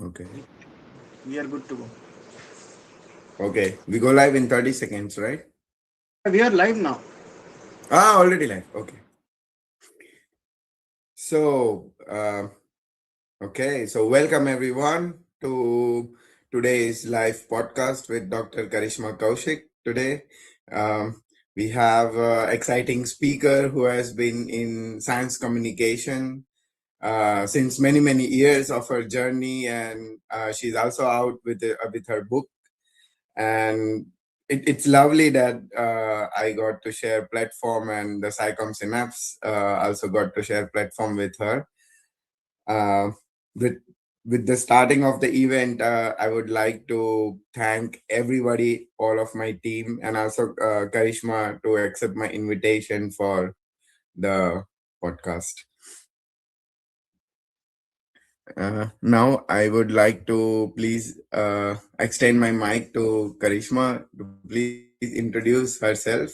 Okay. We are good to go. Okay. We go live in 30 seconds, right? Yeah, we are live now. Already live. Okay. So, okay. So, welcome everyone to today's live podcast with Dr. Karishma Kaushik. Today, um, we have exciting speaker who has been in science communication since many years of her journey, and she's also out with her book. And it's lovely that I got to share platform, and the SciComm Synapse also got to share platform with her. Uh, with with the starting of the event, I would like to thank everybody, all of my team, and also Karishma to accept my invitation for the podcast. Now, I would like to please extend my mic to Karishma to please introduce herself.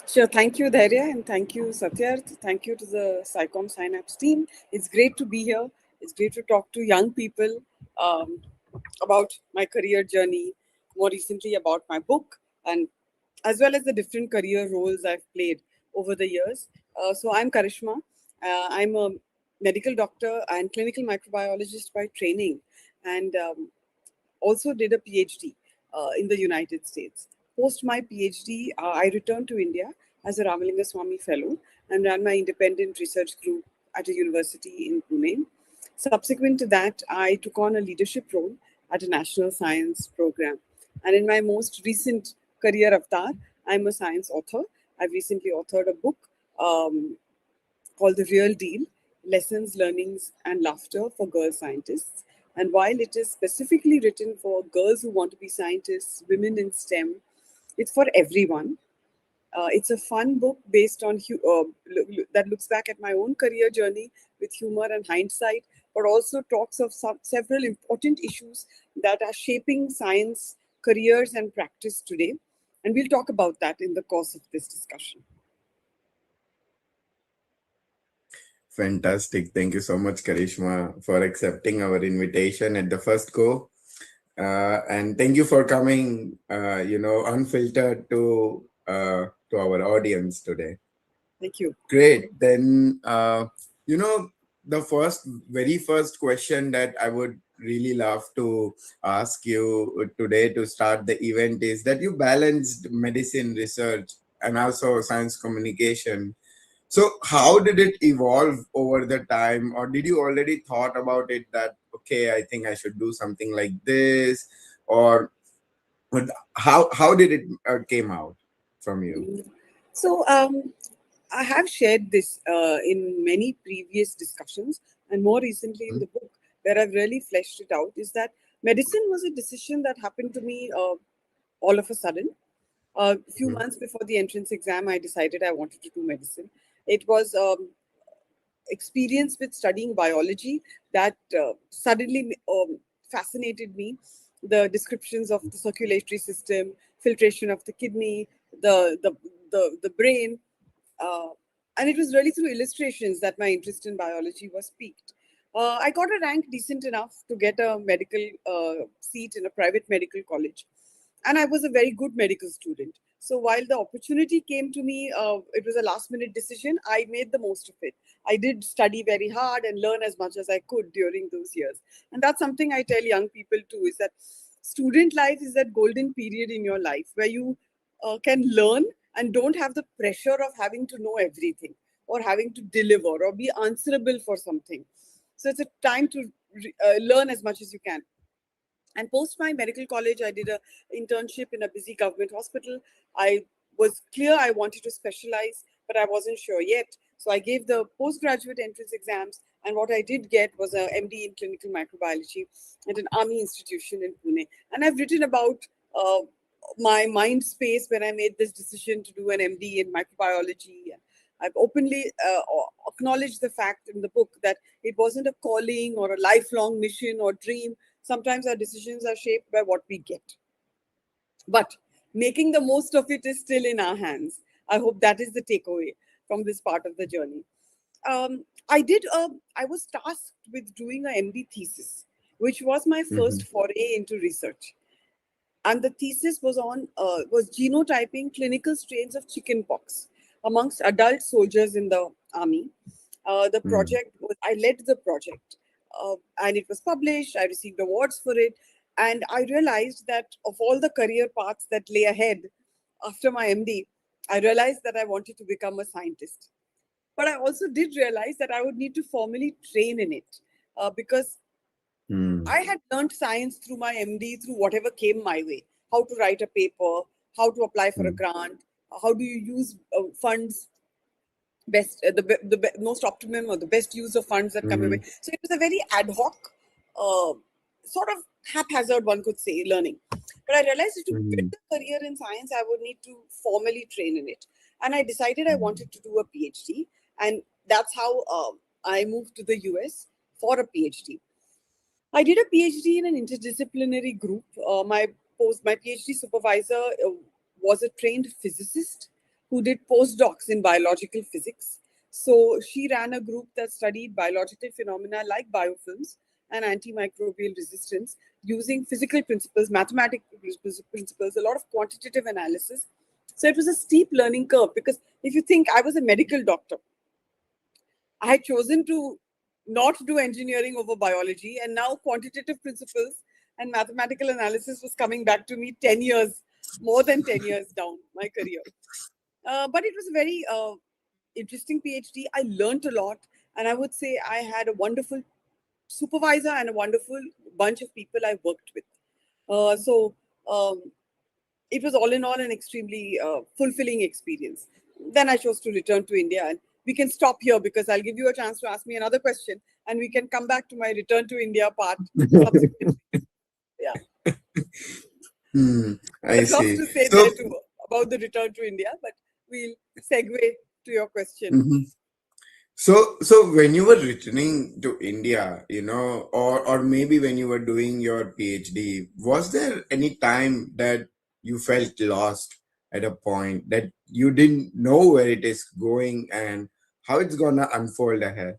Sure. Thank you, Dhairya, and thank you, Satyarth. Thank you to the SciComm Synapse team. It's great to be here. It's great to talk to young people um, about my career journey, more recently about my book, and as well as the different career roles I've played over the years. So I'm Karishma. I'm a medical doctor and clinical microbiologist by training, and also did a PhD in the United States. Post my PhD, I returned to India as a Ramalinga Swami Fellow and ran my independent research group at a university in Pune. Subsequent to that, I took on a leadership role at a national science program. And in my most recent career avatar, I'm a science author. I've recently authored a book um, called The Real Deal: Lessons, Learnings, and Laughter for Girl Scientists. And while it is specifically written for girls who want to be scientists, women in STEM, it's for everyone. It's a fun book based on that looks back at my own career journey with humor and hindsight, but also talks of several important issues that are shaping science careers and practice today. And we'll talk about that in the course of this discussion. Fantastic. Thank you so much, Karishma, for accepting our invitation at the first go. And thank you for coming, unfiltered to our audience today. Thank you. Great. Then, the very first question that I would really love to ask you today to start the event is that you balanced medicine research and also science communication. So, how did it evolve over the time, or did you already thought about it that okay, I think I should do something like this, or how did it came out from you? So, I have shared this in many previous discussions, and more recently in the book, where I've really fleshed it out. Is that medicine was a decision that happened to me all of a sudden. A few Mhm. months before the entrance exam, I decided I wanted to do medicine. It was experience with studying biology that suddenly fascinated me. The descriptions of the circulatory system, filtration of the kidney, the brain, uh, and it was really through illustrations that my interest in biology was piqued. I got a rank decent enough to get a medical seat in a private medical college, and I was a very good medical student. So while the opportunity came to me, it was a last minute decision. I made the most of it. I did study very hard and learn as much as I could during those years. And that's something I tell young people too, is that student life is that golden period in your life where you can learn and don't have the pressure of having to know everything or having to deliver or be answerable for something. So it's a time to learn as much as you can. And post my medical college, I did a internship in a busy government hospital. I was clear I wanted to specialize, but I wasn't sure yet. So I gave the postgraduate entrance exams, and what I did get was a MD in clinical microbiology at an army institution in Pune. And I've written about my mind space when I made this decision to do an MD in microbiology. I've openly acknowledged the fact in the book that it wasn't a calling or a lifelong mission or dream. Sometimes our decisions are shaped by what we get. But making the most of it is still in our hands. I hope that is the takeaway from this part of the journey. I was tasked with doing a MD thesis which was my Mhm. first foray into research. And the thesis was on was genotyping clinical strains of chickenpox amongst adult soldiers in the army. The Mm. project was, I led the project, and it was published. I received awards for it, and I realized that of all the career paths that lay ahead after my MD, I realized that I wanted to become a scientist. But I also did realize that I would need to formally train in it, because Mm. I had learned science through my MD, through whatever came my way. How to write a paper, how to apply for a Mm. grant, how do you use funds best, most optimum or the best use of funds that come your way. Mhm. So it was a very ad hoc, uh, sort of haphazard, one could say, learning. But I realized that to build Mhm. a career in science, I would need to formally train in it. And I decided I wanted to do a PhD. And that's how I moved to the US for a PhD. I did a PhD in an interdisciplinary group. My PhD supervisor was a trained physicist who did postdocs in biological physics. So she ran a group that studied biological phenomena like biofilms and antimicrobial resistance using physical principles, mathematical principles, a lot of quantitative analysis. So it was a steep learning curve because if you think I was a medical doctor, I had chosen to not do engineering over biology, and now quantitative principles and mathematical analysis was coming back to me 10 years, more than 10 years down my career. But it was a very interesting PhD. I learned a lot, and I would say I had a wonderful supervisor and a wonderful bunch of people I worked with. So um, it was all in all an extremely fulfilling experience. Then I chose to return to India, and we can stop here because I'll give you a chance to ask me another question, and we can come back to my return to India part subsequently. Yeah, Hmm. I there's lots see. to say So, there too about the return to India, but we'll segue to your question. mhm. So when you were returning to India, or maybe when you were doing your PhD, was there any time that you felt lost at a point that you didn't know where it is going and how it's gonna unfold ahead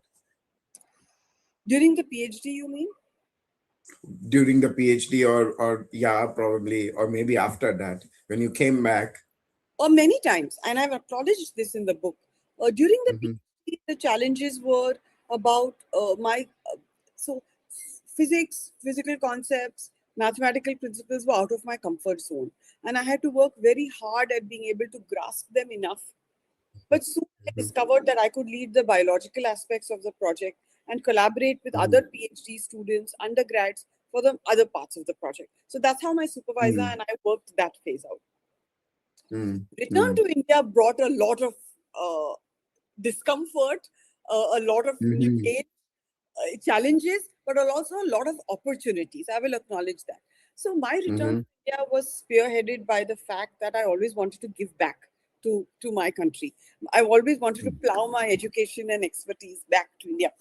During the PhD, you mean? during the PhD or yeah, probably, or maybe after that when you came back? Or many times, and I've acknowledged this in the book. During the Mm-hmm. PhD, the challenges were about so physics, physical concepts, mathematical principles were out of my comfort zone, and I had to work very hard at being able to grasp them enough. But soon I discovered that I could lead the biological aspects of the project and collaborate with Mm-hmm. other PhD students, undergrads for the other parts of the project. So that's how my supervisor Mm-hmm. and I worked that phase out. Return Mm-hmm. to India brought a lot of discomfort, a lot of new Mm-hmm. age challenges, but also a lot of opportunities. I will acknowledge that. So my return Mm-hmm. to India was spearheaded by the fact that I always wanted to give back to my country. I always wanted to plow my education and expertise back to India.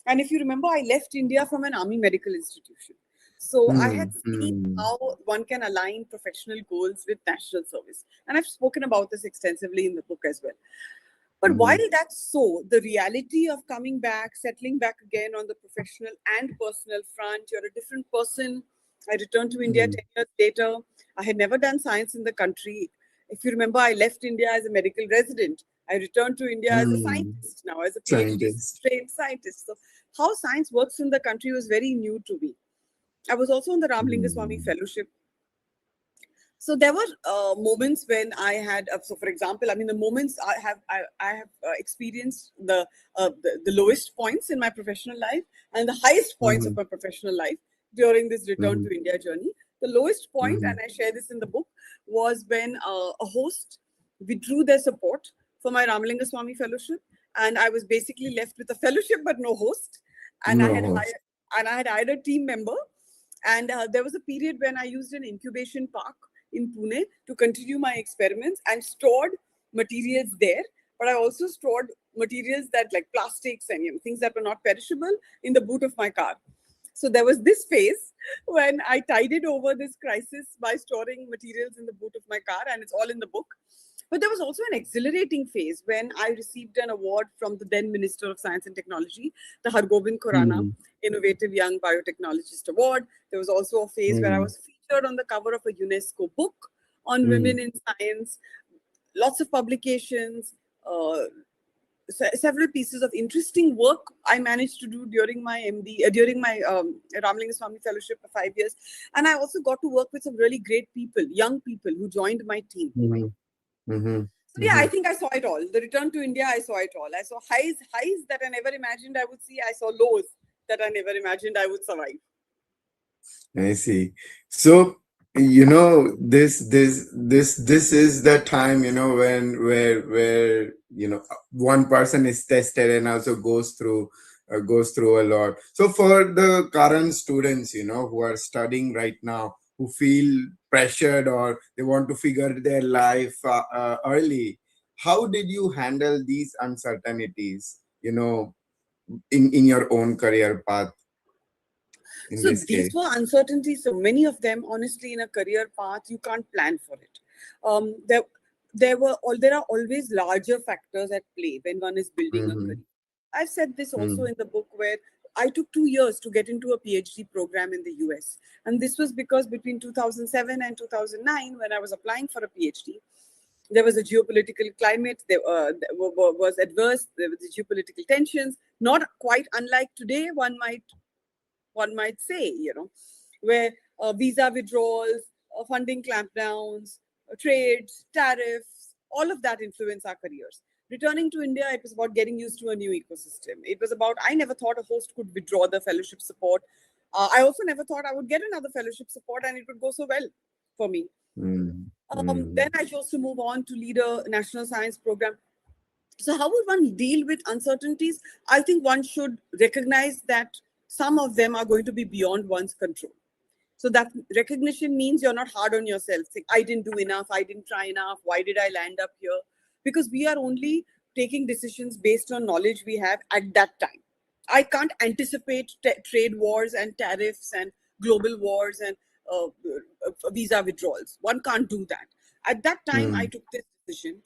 And if you remember, I left India from an army medical institution. So I had seen Mm-hmm. how one can align professional goals with national service. And I've spoken about this extensively in the book as well. But while Mm-hmm. that's so, the reality of coming back, settling back again on the professional and personal front, you're a different person. I returned to India Mm-hmm. 10 years later. I had never done science in the country. If you remember, I left India as a medical resident. I returned to India as a Mm-hmm. scientist now, as a PhD Scientist. trained scientist. So, how science works in the country was very new to me. I was also on the Ramlingaswamy Mm. Fellowship. So there were moments when I had, so for example, I mean, the moments I have experienced the lowest points in my professional life and the highest points of Mhm. my professional life during this return Mhm. to India journey. The lowest point, and Mhm. I share this in the book, was when a host withdrew their support for my Ramalinga Swami fellowship, and I was basically left with a fellowship but no host, and No host. I had hired a team member, and there was a period when I used an incubation park in Pune to continue my experiments and stored materials there. But I also stored materials that like plastics and things that were not perishable in the boot of my car. So there was this phase when I tided over this crisis by storing materials in the boot of my car, and it's all in the book. But there was also an exhilarating phase when I received an award from the then Minister of Science and Technology, the Hargobind Khurana Mm, Innovative Young Biotechnologist Award. There was also a phase where I mm, was featured on the cover of a UNESCO book on women mm. in science, lots of publications, uh, several pieces of interesting work I managed to do during my during my Ramlinga Swami Fellowship for 5 years. And I also got to work with some really great people, young people who joined my team. Mhm, mhm, So yeah, I mhm. think I saw it all. The return to India, I saw it all. I saw highs that I never imagined I would see. I saw lows that I never imagined I would survive. I see. So, this is the time, when where one person is tested and also goes through a lot. So for the current students, who are studying right now, who feel pressured or they want to figure their life early, how did you handle these uncertainties, in your own career path in So this these case? were uncertainties. So many of them, honestly, in a career path, you can't plan for it. There, there are always larger factors at play when one is building a Mm-hmm. career. I've said this also Mm, in the book where I took 2 years to get into a PhD program in the US. And this was because between 2007 and 2009, when I was applying for a PhD, there was a geopolitical climate, there was adverse, there was the geopolitical tensions, not quite unlike today, one might say, where visa withdrawals, funding clampdowns, trades, tariffs, all of that influence our careers. Returning to India, it was about getting used to a new ecosystem. It was about, I never thought a host could withdraw the fellowship support. I also never thought I would get another fellowship support and it would go so well for me. mm, Then mm, I chose to move on to lead a national science program. So, how would one deal with uncertainties? I think one should recognize that some of them are going to be beyond one's control. So, that recognition means you're not hard on yourself. Think, I didn't do enough, I didn't try enough, why did I land up here? Because we are only taking decisions based on knowledge we have at that time. I can't anticipate trade wars and tariffs and global wars and visa withdrawals. One can't do that. At that time, I mm, took this decision,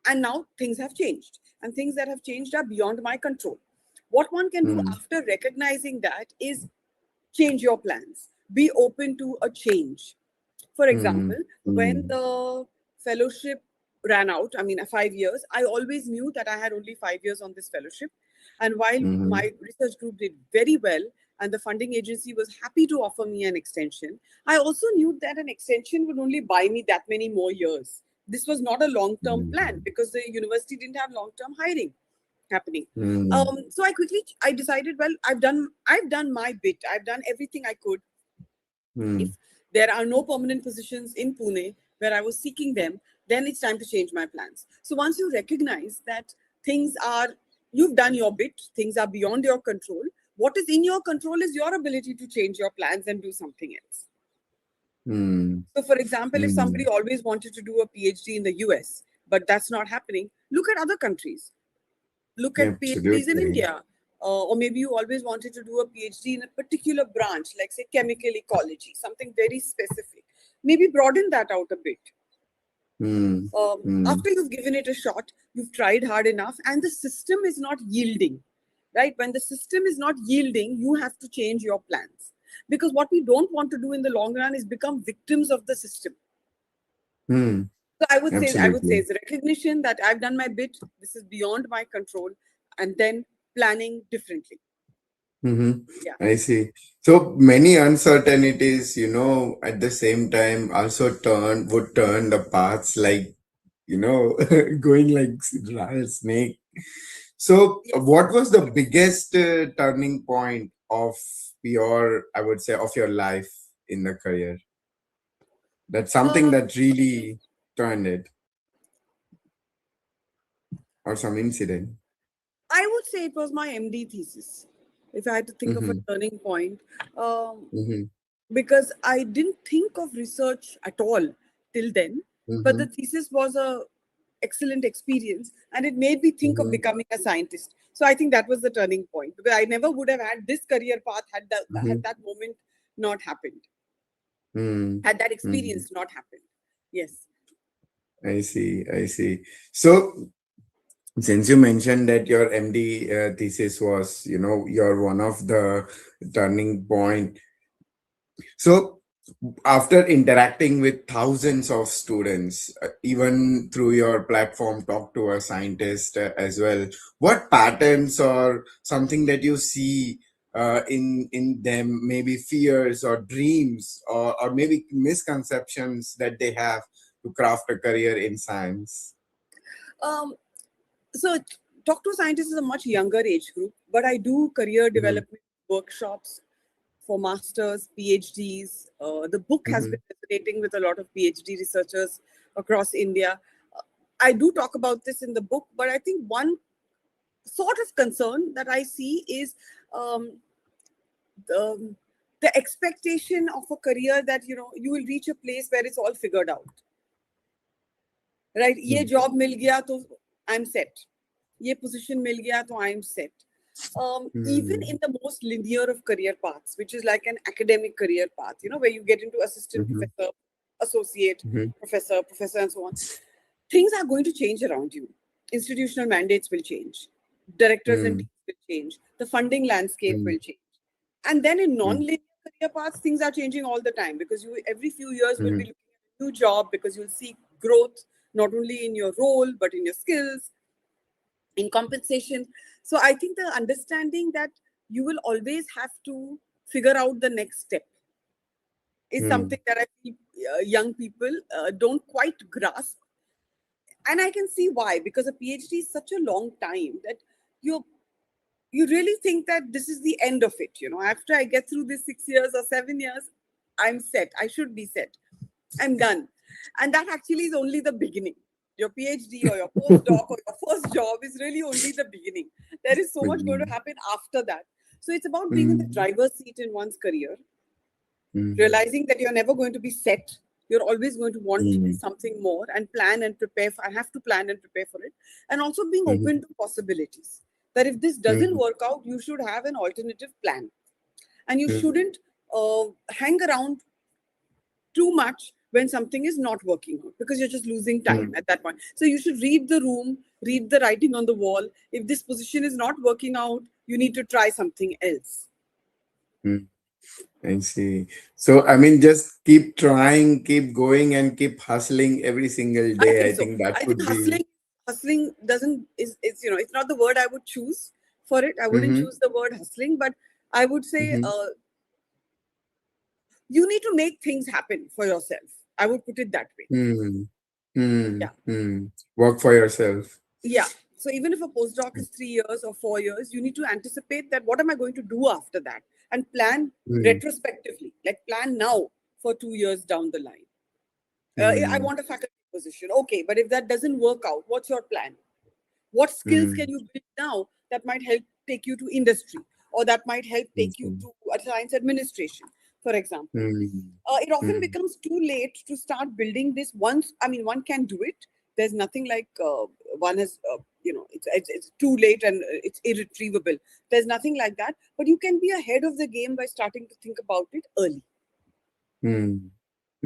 and now things have changed, and things that have changed are beyond my control. What one can do mm, after recognizing that is change your plans, be open to a change. For example, mm, when mm, the fellowship ran out, I mean, 5 years, I always knew that I had only 5 years on this fellowship. And while mhm, my research group did very well and the funding agency was happy to offer me an extension, I also knew that an extension would only buy me that many more years. This was not a long term plan mm, because the university didn't have long term hiring happening. mm, So I decided, well, I've done my bit. I've done everything I could. If mm, there are no permanent positions in Pune where I was seeking them, then it's time to change my plans. So once you recognize that you've done your bit, things are beyond your control, what is in your control is your ability to change your plans and do something else. mm, So, for example, if somebody mm. always wanted to do a PhD in the US, but that's not happening, look at other countries. Look at PhDs in Absolutely. India. Or maybe you always wanted to do a PhD in a particular branch, like say chemical ecology, something very specific. Maybe broaden that out a bit. Mm, mm, After you've given it a shot, you've tried hard enough, and the system is not yielding, right? When the system is not yielding, you have to change your plans. Because what we don't want to do in the long run is become victims of the system. mm. So I would say Absolutely. it's recognition that I've done my bit, this is beyond my control, and then planning differently. Mm-hmm. Yeah. I see. So many uncertainties, at the same time also would turn the paths like, going like snake. So, Yes. what was the biggest turning point of I would say, of your life in the career? That's something Uh, that really turned it, or some incident. I would say it was my MD thesis, if I had to think of a Mm-hmm. turning point, um, Mm-hmm. because I didn't think of research at all till then. But Mm-hmm. the thesis was a excellent experience, and it made me think of Mm-hmm. becoming a scientist. So I think that was the turning point because I never would have had this career path had that moment not happened, Mm-hmm. had that Mm-hmm. experience not happened. Yes. I see. I see. So, since you mentioned that your MD thesis was, you're one of the turning point. So, after interacting with thousands of students, even through your platform, talk to a scientist as well, what patterns or something that you see in them, maybe fears or dreams or maybe misconceptions that they have to craft a career in science? Um, so, Talk to Scientists is a much younger age group, but I do career Mm-hmm. development workshops for masters, PhDs. The book has Mm-hmm. been resonating with a lot of PhD researchers across India. Uh, I do talk about this in the book, but I think one sort of concern that I see is um, the, the expectation of a career that you will reach a place where it's all figured out, right? ये job मिल गया तो I'm set. ये position मिल गया तो I'm set. Even Mm-hmm. in the most linear of career paths, which is like an academic career path, where you get into assistant Mm-hmm. professor, associate Mm-hmm. professor, and so on, things are going to change around you. Institutional mandates will change, directors and teams will change, the funding landscape will change. And then in non-linear career paths, things are changing all the time because you every few years will be Mm-hmm. looking at a new job because you'll see growth not only in your role but in your skills, in compensation. So I think the understanding that you will always have to figure out the next step is Mm-hmm. something that I think young people don't quite grasp. And I can see why, because a PhD is such a long time that you you really think that this is the end of it. After I get through this 6 years or 7 years, I'm set. I should be set. I'm done. And that actually is only the beginning. Your PhD or your postdoc or your first job is really only the beginning. There is so much going to happen after that. So it's about being in the Mm-hmm. driver's seat in one's career, Mm-hmm. realizing that you're never going to be set. You're always going to want something more and plan and prepare. I have to plan and prepare for it. And also being Mm-hmm. open to possibilities. That if this doesn't Mm-hmm. work out, you should have an alternative plan. And you Mm-hmm. shouldn't hang around too much when something is not working out because you're just losing time at that point. So you should read the room, read the writing on the wall. If this position is not working out, you need to try something else. Mm-hmm. I see. So, I mean, just keep trying, keep going, and keep hustling every single I day. think I so. think that I think would be. hustling doesn't is it's not the word I would choose for it. I wouldn't Mm-hmm. choose the word hustling, but I would say Mm-hmm. you need to make things happen for yourself. I would put it that way. Mm-hmm. Yeah. Mm-hmm. Work for yourself. Yeah. So even if a postdoc is 3 years or 4 years, you need to anticipate that what am I going to do after that and plan Mm-hmm. retrospectively, like plan now for 2 years down the line. I Mm-hmm. want a faculty position. Okay, but if that doesn't work out, what's your plan? What skills can you build now that might help take you to industry or that might help take you Mm-hmm. to a science administration, for example? It often Mm-hmm. becomes too late to start building this once. I mean, one can do it. There's nothing like one has, it's too late and it's irretrievable. There's nothing like that. But you can be ahead of the game by starting to think about it early. Mm-hmm.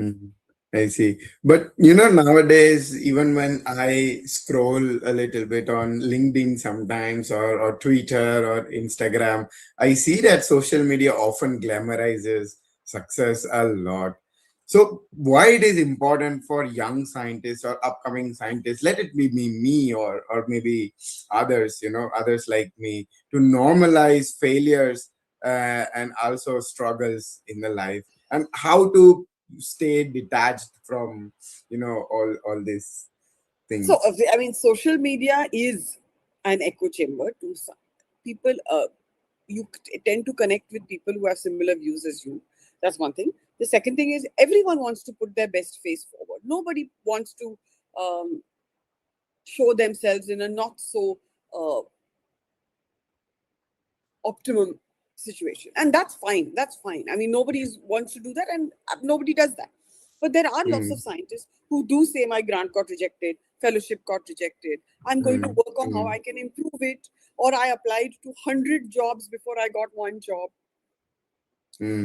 Mhm. I see. But nowadays, even when I scroll a little bit on LinkedIn sometimes or Twitter or Instagram, I see that social media often glamorizes success a lot. So why it is important for young scientists or upcoming scientists, let it be me or maybe others, others like me, to normalize failures and also struggles in the life, and how to stay detached from all these So, things. I mean, social media is an echo chamber to some people. You tend to connect with people who have similar views as you. That's one thing. The second thing is everyone wants to put their best face forward. Nobody wants to um, show themselves in a not so uh, optimum situation, and that's fine. I mean, nobody wants to do that, and nobody does that. But there are lots of Mm, scientists who do say my grant got rejected, fellowship got rejected, I'm going to mm, work on how mm, I can improve it, or I applied to 100 jobs before I got one job.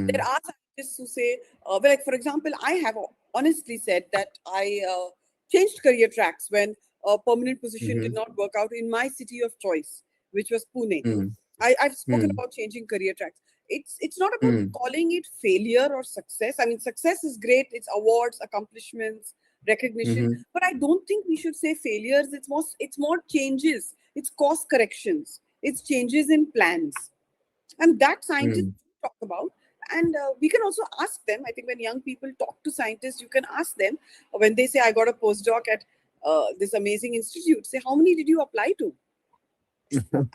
There mm, are scientists who say, well, like for example, I have honestly said that I changed career tracks when a permanent position did Mm-hmm. not work out in my city of choice, which was Pune. Mm, I've spoken mm, about changing career tracks. It's not about mm, calling it failure or success. I mean, success is great. It's awards, accomplishments, recognition. mm-hmm. But I don't think we should say failures. It's more changes. It's course corrections. It's changes in plans, and that scientists Mm, talk about. And we can also ask them. I think when young people talk to scientists, you can ask them when they say, "I got a postdoc at this amazing institute." Say, how many did you apply to?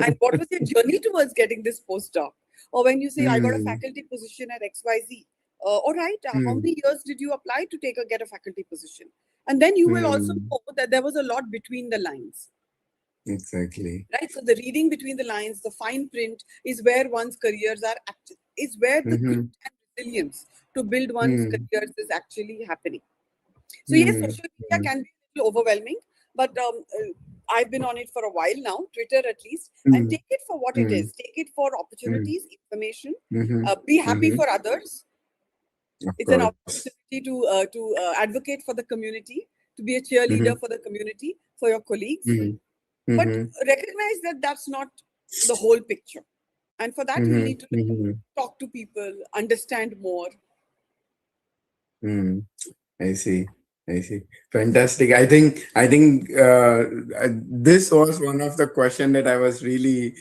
And what was your journey towards getting this postdoc? Or when you say, I got a mm, faculty position at XYZ, all right, how mm, many years did you apply to get a faculty position? And then you will also mm. know that there was a lot between the lines, Exactly. right? So the reading between the lines, the fine print is where one's careers are, is where the grit Mm-hmm. and resilience to build one's Mm, careers is actually happening. So yes, mm, social media mm, can be a little overwhelming, but I've been on it for a while now, Twitter at least, and mm, take it for what it mm, is. Take it for mm, opportunities, information. mm-hmm. Be happy Mm-hmm. for others. Of It's an course. opportunity to advocate for the community, to be a Mm-hmm. cheerleader for the community, for your colleagues. Mm-hmm. But Mm-hmm. recognize that that's not the whole picture, and for that you need to Mm-hmm. talk to people, understand more. Mm-hmm. I see. I see. Fantastic. I think this was one of the question that I was really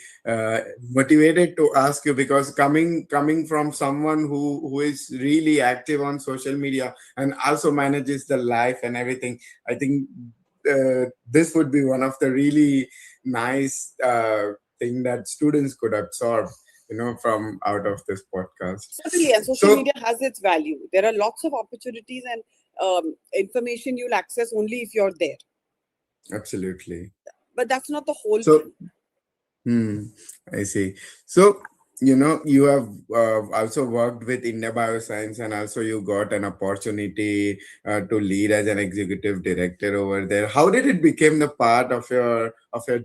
motivated to ask you, because coming from someone who is really active on social media and also manages the life and everything, I think this would be one of the really nice thing that students could absorb, from out of this podcast. Certainly, and social So media has its value. There are lots of opportunities and information you'll access only if you're there. absolutely. But that's not the whole So truth. Hmm, I see. So, you have also worked with India Bioscience, and also you got an opportunity to lead as an executive director over there. How did it become the part of your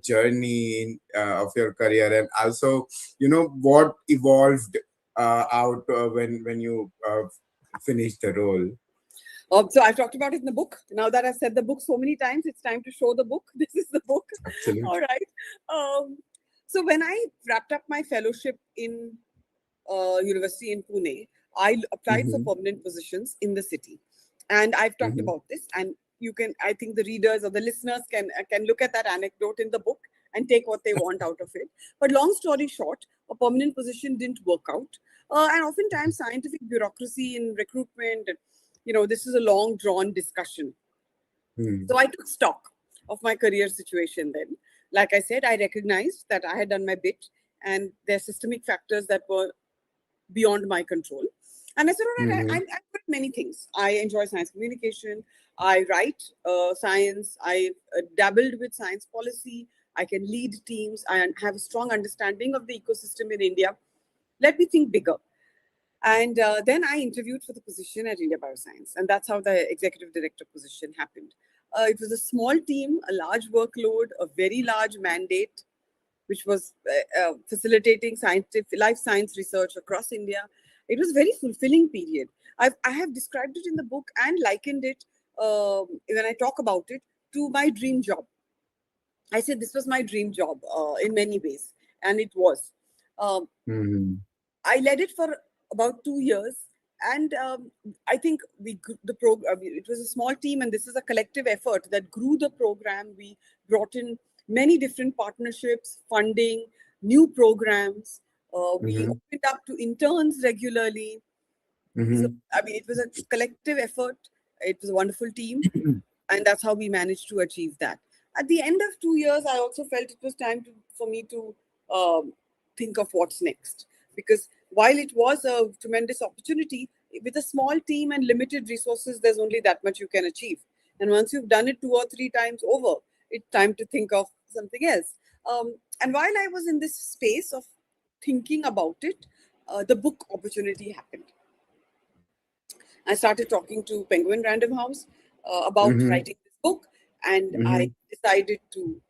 journey, of your career, and also, what evolved out when you finished the role? So I've talked about it in the book. Now that I've said the book so many times, it's time to show the book. This is the book. All Absolutely. right. Um, so when I wrapped up my fellowship in university in Pune, I applied for Mm-hmm, permanent positions in the city, and I've talked mm-hmm, about this. And you can, I think, the readers or the listeners can look at that anecdote in the book and take what they want out of it. But long story short, a permanent position didn't work out, and oftentimes scientific bureaucracy in recruitment, this is a long drawn discussion. mm-hmm, So I took stock of my career situation then. Like I said, I recognized that I had done my bit, and there are systemic factors that were beyond my control. And I said, all right, mm-hmm, I'm good at many things. I enjoy science communication. I write science. I dabbled with science policy. I can lead teams. I have a strong understanding of the ecosystem in India. Let me think bigger. And then I interviewed for the position at India Bioscience. And that's how the executive director position happened. It was a small team, a large workload, a very large mandate, which was facilitating scientific life science research across India. It was a very fulfilling period. I have described it in the book and likened it when I talk about it to my dream job. I said this was my dream job in many ways, and it was. Um, mm-hmm, I led it for about 2 years, and I think the program. It was a small team, and this is a collective effort that grew the program. We brought in many different partnerships, funding, new programs. We mm-hmm, opened up to interns regularly. So mm-hmm. I mean, it was a collective effort. It was a wonderful team, and that's how we managed to achieve that. At the end of 2 years, I also felt it was time for me to um, think of what's next, because while it was a tremendous opportunity, with a small team and limited resources, there's only that much you can achieve. And once you've done it 2 or 3 times over, it's time to think of something else. And while I was in this space of thinking about it, the book opportunity happened. I started talking to Penguin Random House about Mm-hmm. writing this book, and I Mm-hmm. decided to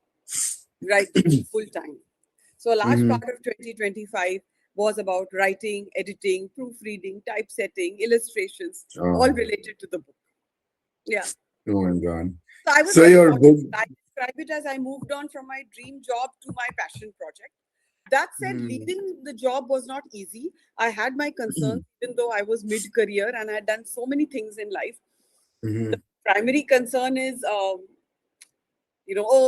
write the book full time. So a large Mm-hmm. part of 2025 was about writing, editing, proofreading, typesetting, illustrations, all Oh, related to the book. Yeah. oh my God. So I was So very your book. fortunate. I describe it as I moved on from my dream job to my passion project. That said, Mm. leaving the job was not easy. I had my concerns, even though I was mid career and I had done so many things in life. The Mhm. primary concern is, oh,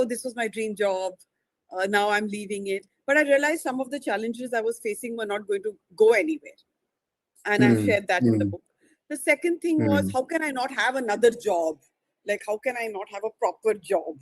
this was my dream job. Now I'm leaving it. But I realized some of the challenges I was facing were not going to go anywhere. And I've Mm. shared that in the Mm. book. The second thing was, Mm. how can I not have another job? Like, how can I not have a proper job?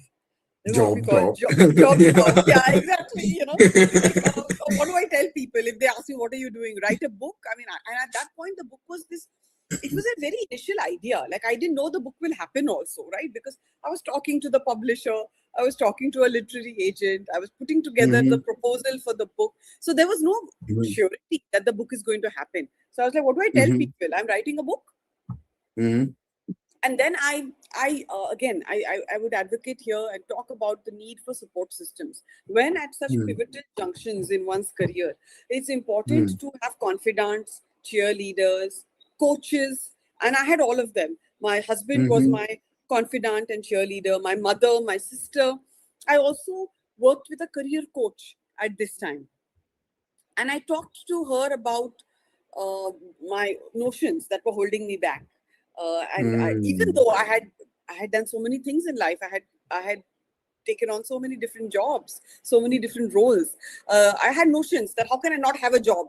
What we Job, call job. job. Yeah. Yeah, exactly. Like, what do I tell people if they ask me, what are you doing? Write a book. I mean, and at that point, the book was this, it was a very initial idea. Like, I didn't know the book will happen also, right? Because I was talking to the publisher, I was talking to a literary agent, I was putting together the Mhm. proposal for the book. So there was no Mhm. surety that the book is going to happen. So I was like, what do I tell Mhm. people? I'm writing a book. Mhm. And then I would advocate here and talk about the need for support systems when at such Mhm. pivotal junctions in one's career. It's important Mhm. to have confidants, cheerleaders, coaches, and I had all of them. My husband was Mhm. my confidant and cheerleader, my mother, my sister. I also worked with a career coach at this time, and I talked to her about uh, my notions that were holding me back. Even Mhm. though I had done so many things in life, I had taken on so many different jobs, so many different roles. I had notions that how can I not have a job?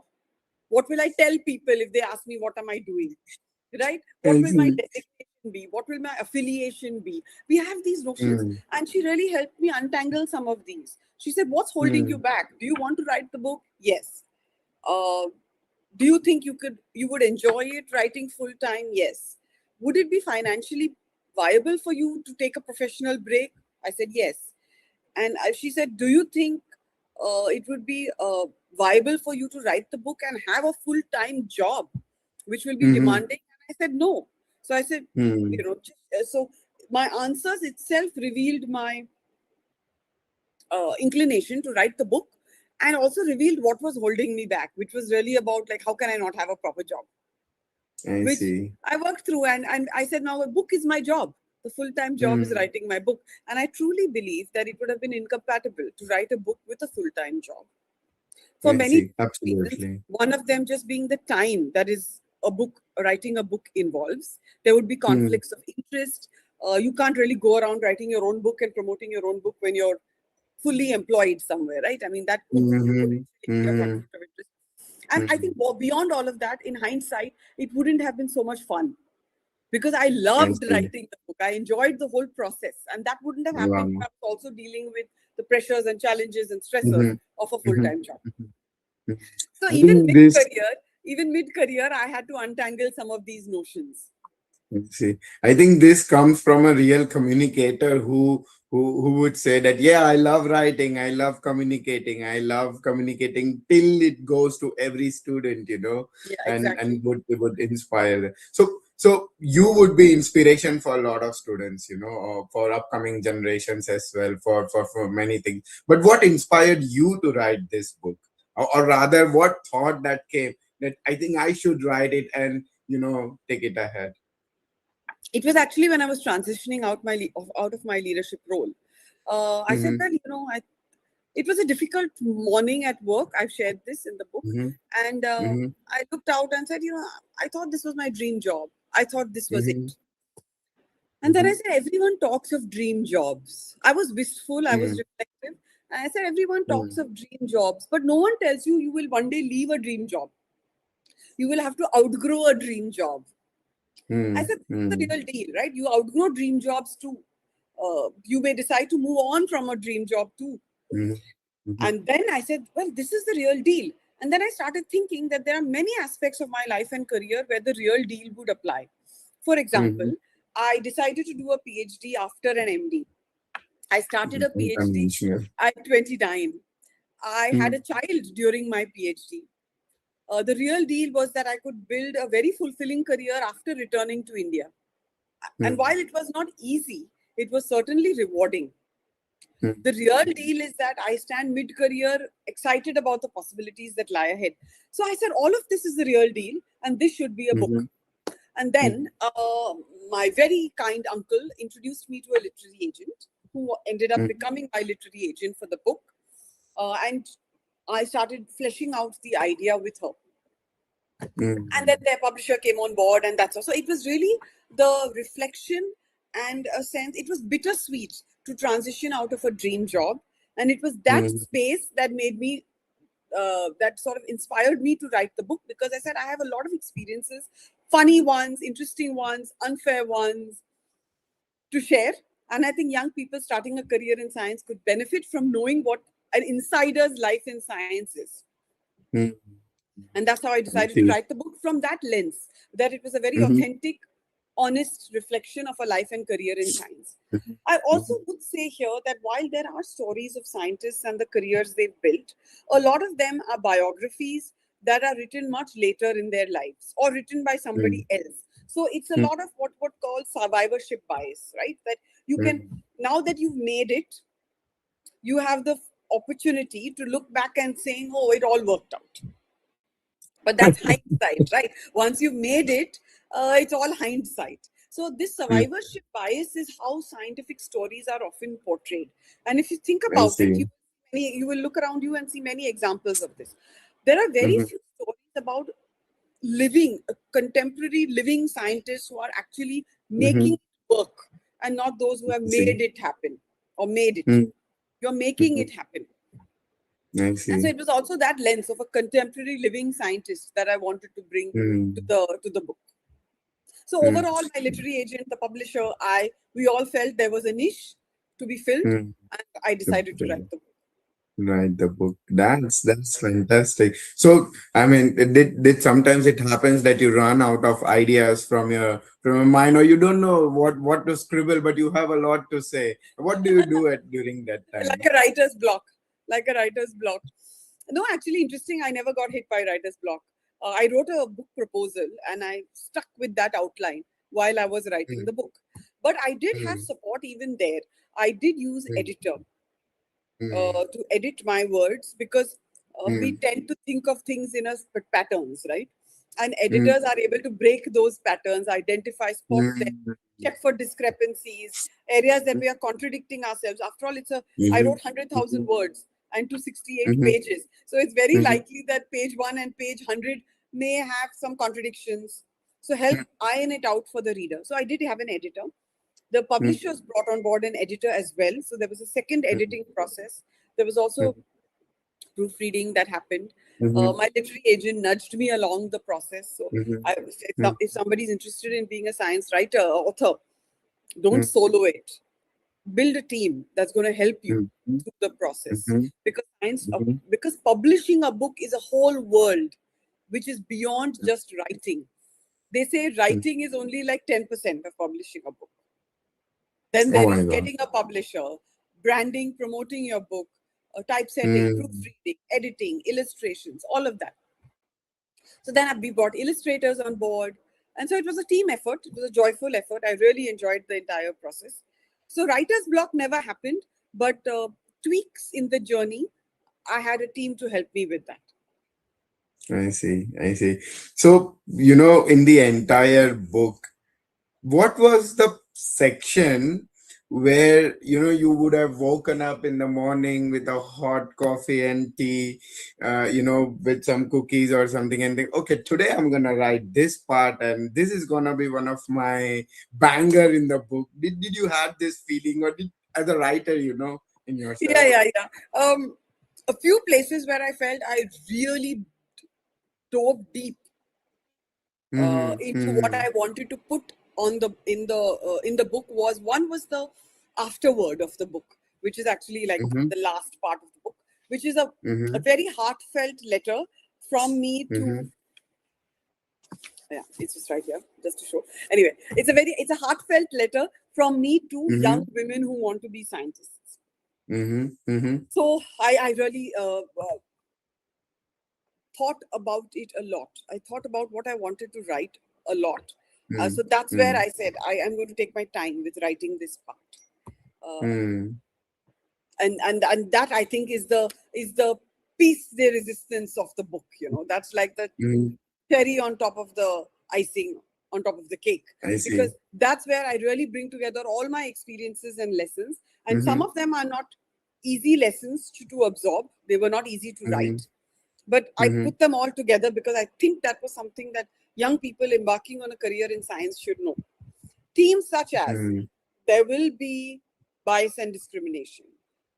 What will I tell people if they ask me what am I doing? Right? What I will my see. designation be? What will my affiliation be? We have these notions, Mm. and she really helped me untangle some of these. She said, "What's holding you Mm. back? Do you want to write the book? Yes. Uh, do you think you would enjoy it writing full time? Yes. Would it be financially viable for you to take a professional break? I said yes. And she said, do you think it would be viable for you to write the book and have a full time job, which will be Mhm. demanding? And I said no. So I said, Mm. so my answers itself revealed my inclination to write the book, and also revealed what was holding me back, which was really about like how can I not have a proper job, I which see. I worked through. And I said, now a book is my job. The full-time job is Mm. writing my book. And I truly believe that it would have been incompatible to write a book with a full-time job for I many see. reasons. Absolutely. One of them just being the time that is writing a book involves. There would be Mm. conflicts of interest. You can't really go around writing your own book and promoting your own book when you're fully employed somewhere, right? I mean, that could Mhm. potentially be a Mhm. conflict of interest. And I think Mhm. beyond all of that, in hindsight, it wouldn't have been so much fun because I I loved see. writing the book. I enjoyed the whole process. And that wouldn't have happened if Wow. I was also dealing with the pressures and challenges and stressors Mhm. of a full Mhm. time job. Mhm. Mhm. So I think even mid career, I had to untangle some of these notions. see, I think this comes from a real communicator who would say that, yeah, I love writing, I love communicating, I love communicating till it goes to every student, Yeah, and exactly. would inspire them. So you would be inspiration for a lot of students, or for upcoming generations as well, for many things. But what inspired you to write this book? Or rather, what thought that came that I think I should write it and take it ahead? It was actually when I was transitioning out of my leadership role. I said, Mhm. well, it was a difficult morning at work. I've shared this in the book. Mhm. And Mhm. I looked out and said, I thought this was my dream job. I thought this was Mhm. it. And then I Mhm. said, everyone talks of dream jobs. I was wistful, I was Mhm. reflective. And I said, everyone talks Mhm. of dream jobs, but no one tells you will one day leave a dream job. You will have to outgrow a dream job. I Mhm. said, that's the Mhm. real deal, right? You outgrow dream jobs too. You may decide to move on from a dream job too. Mhm. Mhm. And then I said, well, this is the real deal. And then I started thinking that there are many aspects of my life and career where the real deal would apply. For example, Mhm. I decided to do a PhD after an MD. I started a PhD Unconventional. at 29. I had Mhm. a child during my PhD. The real deal was that I could build a very fulfilling career after returning to India. And Mhm. while it was not easy, it was certainly rewarding. Mhm. The real deal is that I stand mid career, excited about the possibilities that lie ahead. So I said, all of this is the real deal, and this should be a book. Mhm. And then my very kind uncle introduced me to a literary agent who ended up mm, becoming my literary agent for the book. And I started fleshing out the idea with her. And then mm, their publisher came on board, and that's all. So it was really the reflection and a sense, it was bittersweet to transition out of a dream job. And it was that mm, space that made me that sort of inspired me to write the book, because I said I have a lot of experiences, funny ones, interesting ones, unfair ones to share. And I think young people starting a career in science could benefit from knowing what an insider's life in science is. mm. And that's how I I decided to see. write the book, from that lens, that it was a very Mhm, authentic, honest reflection of a life and career in science. mhm, I also mhm, would say here that while there are stories of scientists and the careers they've built, a lot of them are biographies that are written much later in their lives or written by somebody mm, else. So it's a mm, lot of what called survivorship bias, right? That you can, mm. now that you've made it, you have the opportunity to look back and saying, oh, it all worked out. But that's hindsight, right? Once you've made it, it's all hindsight. So this Mm, survivorship bias is how scientific stories are often portrayed. And if you think I about it, see. you will look around you and see many examples of this. There are very Mhm, few stories about living, contemporary living scientists who are actually making mhm. it work, and not those who have I made see. it happen or made it. Mm, You're making mhm. it happen. I And so see. it was also that lens of a contemporary living scientist that I wanted to bring Mm, to the book. So mm, overall, my literary agent, the publisher, we all felt there was a niche to be filled, mm. and I decided to write the book. Write the book. That's fantastic. So, I mean, did sometimes it happens that you run out of ideas from your mind, or you don't know what to scribble, but you have a lot to say. What do you do at during that Like time? a writer's block, like a writer's block. No, actually, interesting. I never got hit by writer's block. I wrote a book proposal and I stuck with that outline while I was writing Mm, the book. But I did have mm, support even there. I did use mm, editor mm, to edit my words, because we mm, tend to think of things in a patterns, right? And mm, editors are able to break those patterns, identify, spot them, mm, check for discrepancies, areas that we are contradicting ourselves. After all, I mhm, wrote 100,000 mhm, words and 268 mhm, pages. So it's very mhm, likely that page 1 and page 100 may have some contradictions. So help iron it out for the reader. So I did have an editor. The mhm, publishers brought on board an editor as well. So there was a second mhm, editing process. There was also mhm, proofreading that happened. mhm, My literary agent nudged me along the process. So mhm, mhm, if somebody's interested in being a science writer or author, don't mhm, solo it. Build a team that's going to help you mhm, through the process. mhm, mhm, Because publishing a book is a whole world, which is beyond just writing. They say mhm. writing is only like 10% of publishing a book. Then Oh there my is God. getting a publisher, branding, promoting your book, typesetting, Mm, proofreading, editing, illustrations, all of that. So then we brought illustrators on board. And so it was a team effort. It was a joyful effort. I really enjoyed the entire process. So writer's block never happened, but tweaks in the journey, I had a team to help me with that. I see. I see. So, in the entire book, what was the section where you would have woken up in the morning with a hot coffee and tea, with some cookies or something, and think, okay, today I'm gonna write this part, and this is gonna be one of my banger in the book. Did you have this feeling, or as a writer, in Yeah, yourself? yeah, yeah. A few places where I felt I really dove deep Mm-hmm, into what mm-hmm, I wanted to put on the in the book. Was the afterword of the book, which is actually like mm-hmm, the last part of the book, which is a mm-hmm, very heartfelt letter from me to, mm-hmm, yeah, it's just right here just to show. Anyway, it's a heartfelt letter from me to mm-hmm, young women who want to be scientists. mm-hmm, mm-hmm, So I really thought about it a lot. I thought about what I wanted to write a lot. So that's where mm-hmm, I said I am going to take my time with writing this part. Uh, mm-hmm. and that I think is the piece de resistance of the book. That's like the Mm, cherry on top of the icing on top of the cake, I because see. that's where I really bring together all my experiences and lessons. And some Mm-hmm. of them are not easy lessons to absorb. They were not easy to Mm-hmm. write, but I Mm-hmm. put them all together because I think that was something that young people embarking on a career in science should know. Themes such as Mm-hmm. there will be bias and discrimination,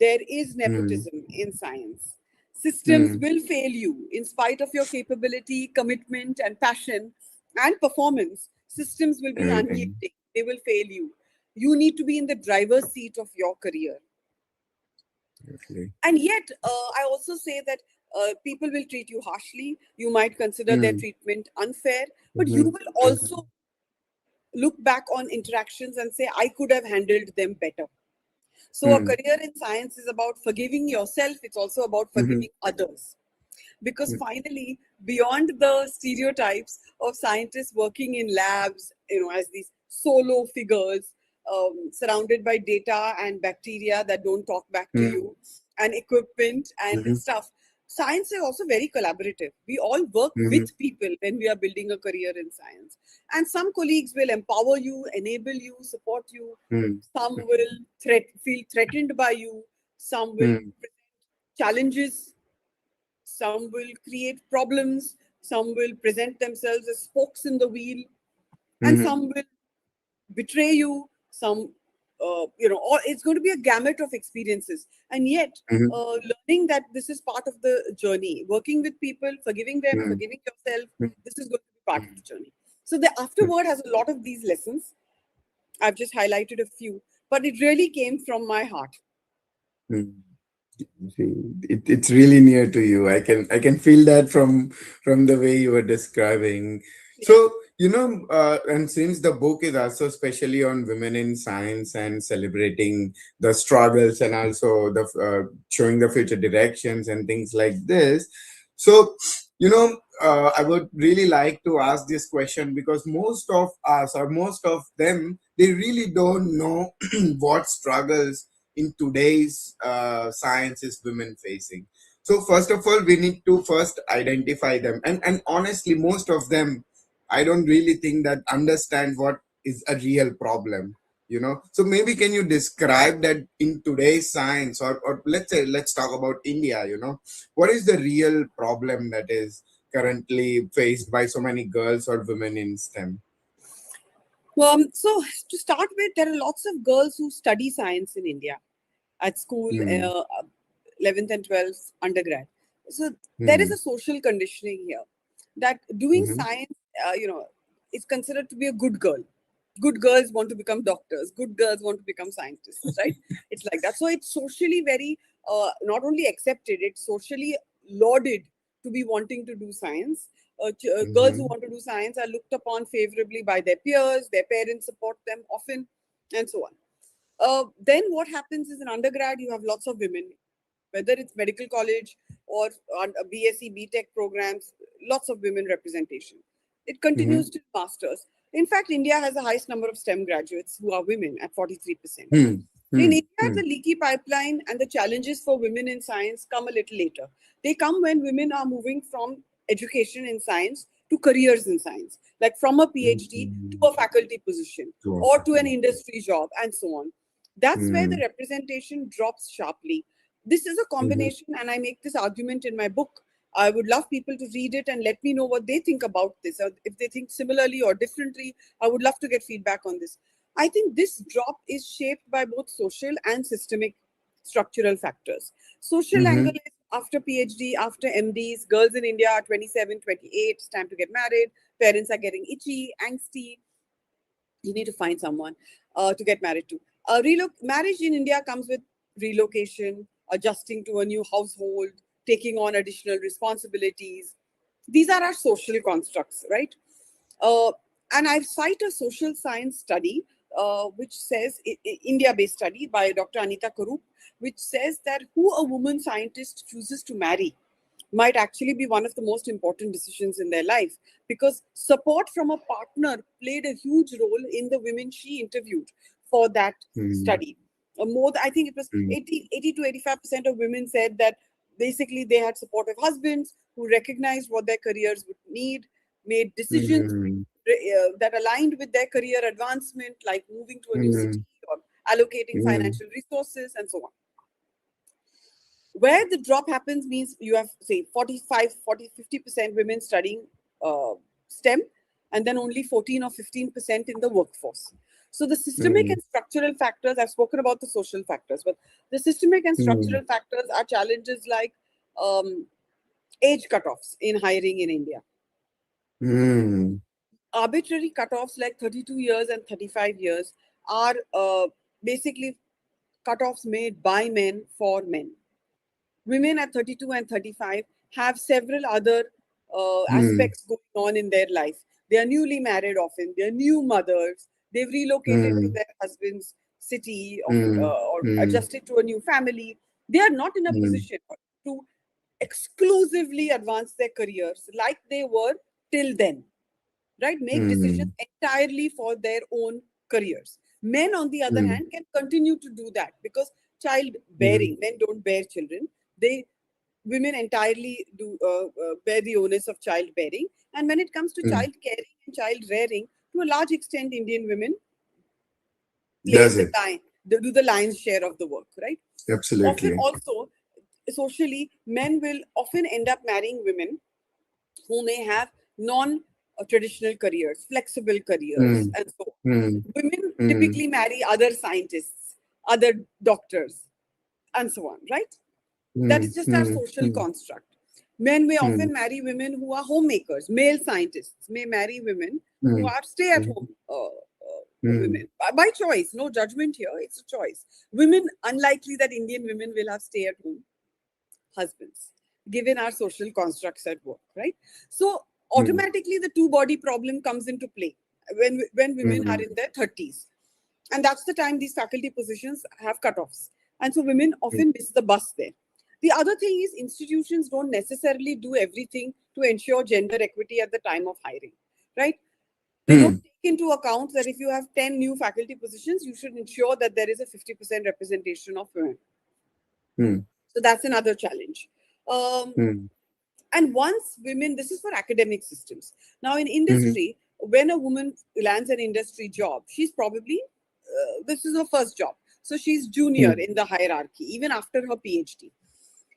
there is nepotism in science, systems Mm-hmm. will fail you in spite of your capability, commitment, and passion and performance. Systems will be Everything. unyielding, they will fail you. You need to be in the driver's seat of your career. Absolutely. And yet, I also say that people will treat you harshly. You might consider their Mm-hmm. treatment unfair, but you Mm-hmm. will also look back on interactions and say, I could have handled them better. So, a Mm-hmm. career in science is about forgiving yourself, it's also about Mm-hmm. forgiving others. Because finally, beyond the stereotypes of scientists working in labs, as these solo figures, surrounded by data and bacteria that don't talk back to Mm-hmm. you, and equipment and Mm-hmm. stuff, science is also very collaborative. We all work Mm-hmm. with people when we are building a career in science. And some colleagues will empower you, enable you, support you. Some will feel threatened by you. Some will Mm-hmm. present challenges. Some will create problems. Some will present themselves as spokes in the wheel. And Mm-hmm. some will betray you. Some, or it's going to be a gamut of experiences. And yet, Mm-hmm. learning that this is part of the journey, working with people, forgiving them, Mm-hmm. forgiving yourself, this is going to be part of Mm-hmm. the journey. So the afterword has a lot of these lessons. I've just highlighted a few, but it really came from my heart. Mm-hmm. See, it's really near to you. I can feel that from the way you were describing. Yeah. So, and since the book is also especially on women in science and celebrating the struggles and also the showing the future directions and things like this. So, I would really like to ask this question because most of us or most of them, they really don't know what struggles in today's science is women facing. So first of all, we need to first identify them, and honestly, most of them, I don't really think that understand what is a real problem. So maybe can you describe that in today's science, or let's say let's talk about India. What is the real problem that is currently faced by so many girls or women in STEM? So to start with, there are lots of girls who study science in India at school, Hmm. 11th and 12th undergrad. So there is Hmm. a social conditioning here that doing Hmm. science, is considered to be a good girl. Good girls want to become doctors. Good girls want to become scientists, right? It's like that. So it's socially very, not only accepted, it's socially lauded to be wanting to do science. Girls who Hmm. want to do science are looked upon favorably by their peers, their parents support them often, and so on. Then what happens is in undergrad, you have lots of women, whether it's medical college or on a BSc, BTech programs, lots of women representation. It continues Hmm. to masters. In fact, India has the highest number of STEM graduates who are women at 43%. Hmm. In Hmm. India, Hmm. the leaky pipeline and the challenges for women in science come a little later. They come when women are moving from education in science to careers in science, like from a PhD to Hmm. a faculty position To or offer. to an industry job, and so on. That's where the Hmm. representation drops sharply. This is a Hmm. combination, and I make this argument in my book. I would love people to read it and let me know what they think about this. Or if they think similarly or differently, I would love to get feedback on this. I think this drop is shaped by both social and systemic structural factors. Social angle Hmm. is after PhD, after MDs, girls in India are 27, 28, it's time to get married. Parents are getting itchy, angsty. You need to find someone to get married to. Marriage in India comes with relocation, adjusting to a new household, taking on additional responsibilities. These are our social constructs, right? Uh, and I cite a social science study, which says, India-based study by Dr. Anita Karup, which says that who a woman scientist chooses to marry might actually be one of the most important decisions in their life, because support from a partner played a huge role in the women she interviewed for that Hmm. study. I think it was Hmm. 80 to 85% of women said that basically they had supportive husbands who recognized what their careers would need, made decisions Hmm. that aligned with their career advancement, like moving to a new city mm, or allocating mm, financial resources and so on. Where the drop happens means you have, say, 45, 40, 50% women studying uh, STEM, and then only 14 or 15% in the workforce. So the systemic mm, and structural factors, I've spoken about the social factors, but the systemic and mm, structural factors are challenges like um, age cutoffs in hiring in India. mm, Arbitrary cutoffs like 32 years and 35 years are basically cutoffs made by men for men. Women at 32 and 35 have several other mm, aspects going on in their life. They are newly married often, they are new mothers, they've relocated to mm, their husband's city of, mm, or mm, adjusted to a new family. They are not in a mm, position to exclusively advance their careers like they were till then, right? Make decisions mm, entirely for their own careers. Men, on the other mm, hand, can continue to do that because mm, childbearing, men don't bear children. They Women entirely do bear the onus of childbearing. And when it comes to mm. child caring and child rearing, to a large extent, Indian women Does it? they do the lion's share of the work, right? Often Absolutely. also, socially, men will often end up marrying women who may have non traditional careers, flexible careers, Mm, and so on. mm, Women mm, typically marry other scientists, other doctors, and so on, right? That is mm, just our mm, social mm, construct. Men may mm, often marry women who are homemakers. Male scientists may marry women who mm, are stay at mm, home mm, women. By choice, no judgment here, it's a choice. Women, unlikely that Indian women will have stay at home husbands, given our social constructs at work, right? So mm, automatically the two body problem comes into play when women are mm, in their 30s. And that's the time these faculty positions have cutoffs. And so women mm, often miss the bus there. The other thing is institutions don't necessarily do everything to ensure gender equity at the time of hiring, right? They don't mm, take into account that if you have 10 new faculty positions, you should ensure that there is a 50% representation of women. mm, So that's another challenge. Um, mm, and once women, this is for academic systems. Now, in mm, industry, when a woman lands an industry job, she's probably, this is her first job. So she's junior mm, in the hierarchy, even after her PhD.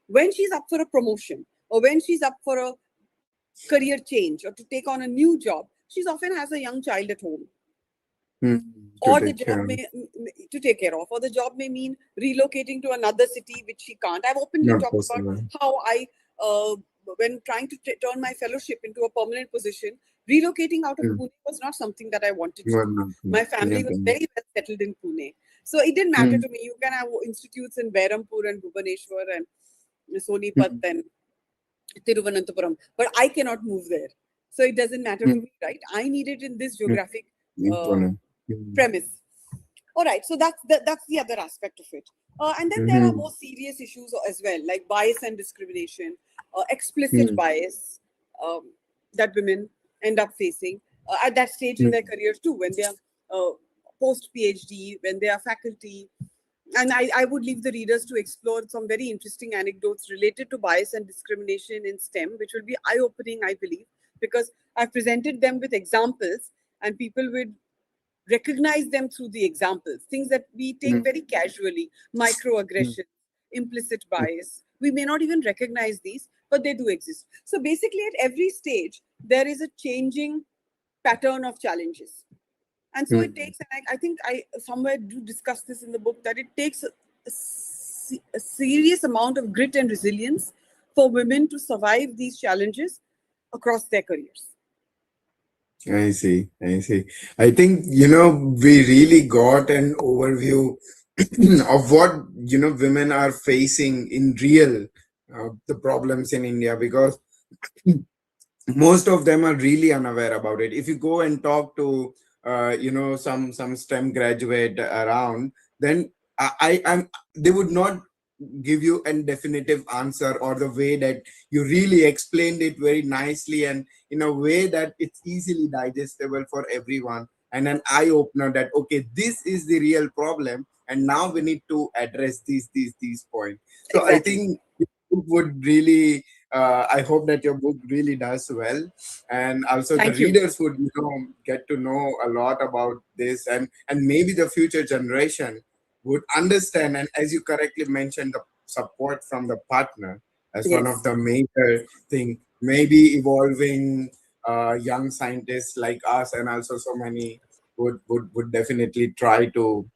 When she's up for a promotion or when she's up for a career change or to take on a new job, she's often has a young child at home. mm. To Or the take job care of. may to take care of, or the job may mean relocating to another city which she can't. I've openly Not talked about possible. how I when trying to turn my fellowship into a permanent position, relocating out of Mm. Pune was not something that I wanted to Well, do. not, My yeah, family was very well settled in Pune, so it didn't matter mm, to me. You can have institutes in Berhampur and Bhubaneswar and Sonipat mm, and Tiruvananthapuram, but I cannot move there. So it doesn't matter mm, to me, right? I need it in this mm. geographic uh, Important. Mm, premise. All right, so that's the other aspect of it. And then there are mhm, more serious issues as well, like bias and discrimination, explicit mm, bias that women end up facing at that stage in mm, their careers too, when they are post PhD, when they are faculty. And I would leave the readers to explore some very interesting anecdotes related to bias and discrimination in STEM, which will be eye opening, I believe, because I've presented them with examples and people would recognize them through the examples, things that we take mm, very casually, mm, microaggression, implicit mm, bias. We may not even recognize these, but they do exist. So basically, at every stage, there is a changing pattern of challenges. And so it mm. takes, and I think I somewhere do discuss this in the book, that it takes a serious amount of grit and resilience for women to survive these challenges across their careers. I see. I see. I think, we really got an overview of what, women are facing in real, the problems in India, because most of them are really unaware about it. If you go and talk to some STEM graduate around, then I'm they would not give you a definitive answer, or the way that you really explained it very nicely and in a way that it's easily digestible for everyone, and an eye opener that okay, this is the real problem and now we need to address these points. So I Exactly. think it would really I hope that your book really does well, and also the Thank you. readers would get to know a lot about this, and maybe the future generation would understand. And as you correctly mentioned, the support from the partner as one of Yes. the major thing, maybe evolving young scientists like us, and also so many would definitely try to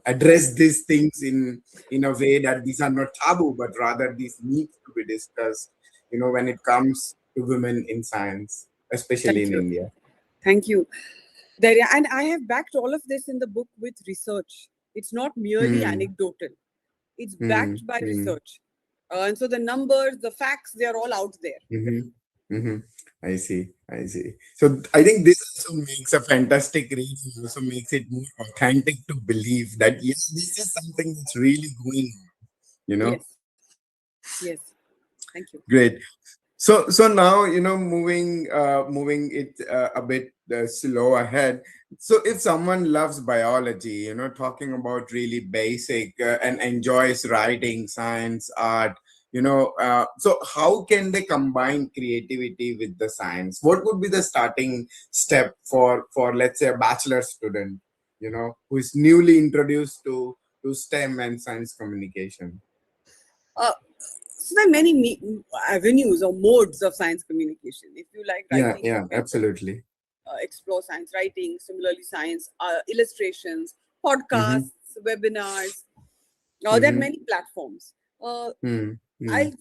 address these things in a way that these are not taboo, but rather these need to be discussed, when it comes to women in science, especially Thank in you. India. Thank you. And I have backed all of this in the book with research. It's not merely Hmm. anecdotal. It's Hmm. backed by Hmm. research. And so the numbers, the facts, they are all out there. Hmm. Hmm. I see. I see. So I think this also makes a fantastic read, and also makes it more authentic to believe that yes, this is something that's really going on. You know. Yes. Yes. Thank you. Great. So now, moving it a bit slow ahead. So if someone loves biology, talking about really basic and enjoys writing, science, art, so how can they combine creativity with the science? What would be the starting step for let's say a bachelor student, who is newly introduced to STEM and science communication? Uh, so there are many avenues or modes of science communication. If you like Yeah, writing, you yeah, can absolutely. explore science writing, similarly science illustrations, Mm-hmm. podcasts, webinars. There are Mm-hmm. many platforms. Uh, Hmm. Hmm. I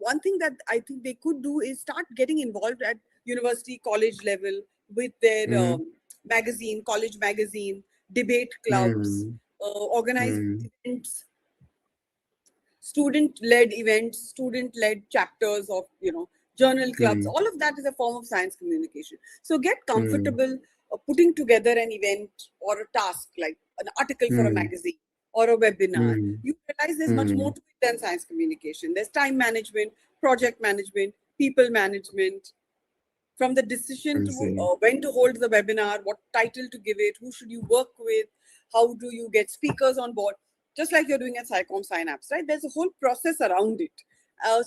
One thing that I think they could do is start getting involved at university, college level with their Hmm. college magazine, debate clubs, Hmm. organize Hmm. events, student-led events, student-led chapters of journal clubs. Hmm. All of that is a form of science communication. So get Hmm. comfortable putting together an event or a task like an article for a Hmm. magazine or a webinar. Hmm. You realize there's much more Hmm. to it than science communication. There's time management, project management, people management, from the decision I to see. when to hold the webinar, what title to give it, who should you work with, how do you get speakers on board, just like you're doing at SciComm Synapse, right? There's a whole process around it.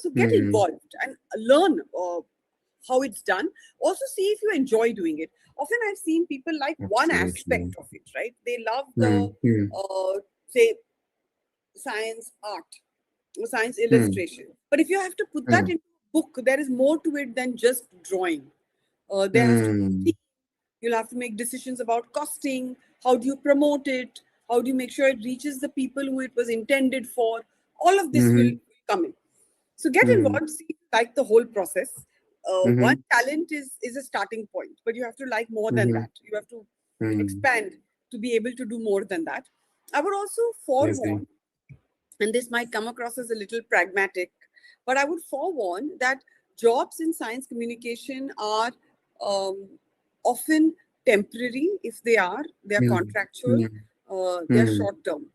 So get Hmm. involved and learn how it's done. Also, see if you enjoy doing it. Often I've seen people like one Absolutely. aspect of it, right? They love Hmm. Hmm. say, science art or science Hmm. illustration. But if you have to put that Hmm. into a book, there is more to it than just drawing. There has to be a Hmm. team. You'll have to make decisions about costing. How do you promote it? How do you make sure it reaches the people who it was intended for? All of this will Hmm. come in. So get Hmm. involved, see, like the whole process. One Hmm. talent is a starting point, but you have to like more than Hmm. that. You have to Hmm. expand to be able to do more than that. I would also I see. forewarn, and this might come across as a little pragmatic, but I would forewarn that jobs in science communication are um, often temporary. If they are Hmm. contractual, Hmm. they are Hmm. short term.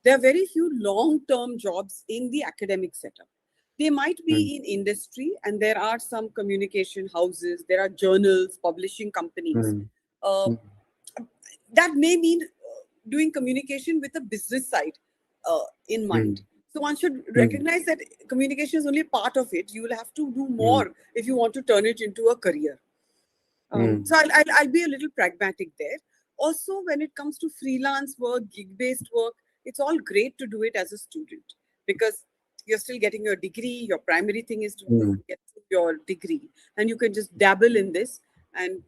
There are very few long term jobs in the academic setup. They might Hmm. be in industry, and there are some communication houses, there are journals, publishing companies. Hmm. Uh, Hmm. that may mean doing communication with a business side in Hmm. mind. So one should Hmm. recognize that communication is only part of it. You will have to do Hmm. more if you want to turn it into a career. Hmm. So I'll be a little pragmatic there. Also, when it comes to freelance work, gig based work, it's all great to do it as a student because you're still getting your degree. Your primary thing is to Hmm. get your degree, and you can just dabble in this and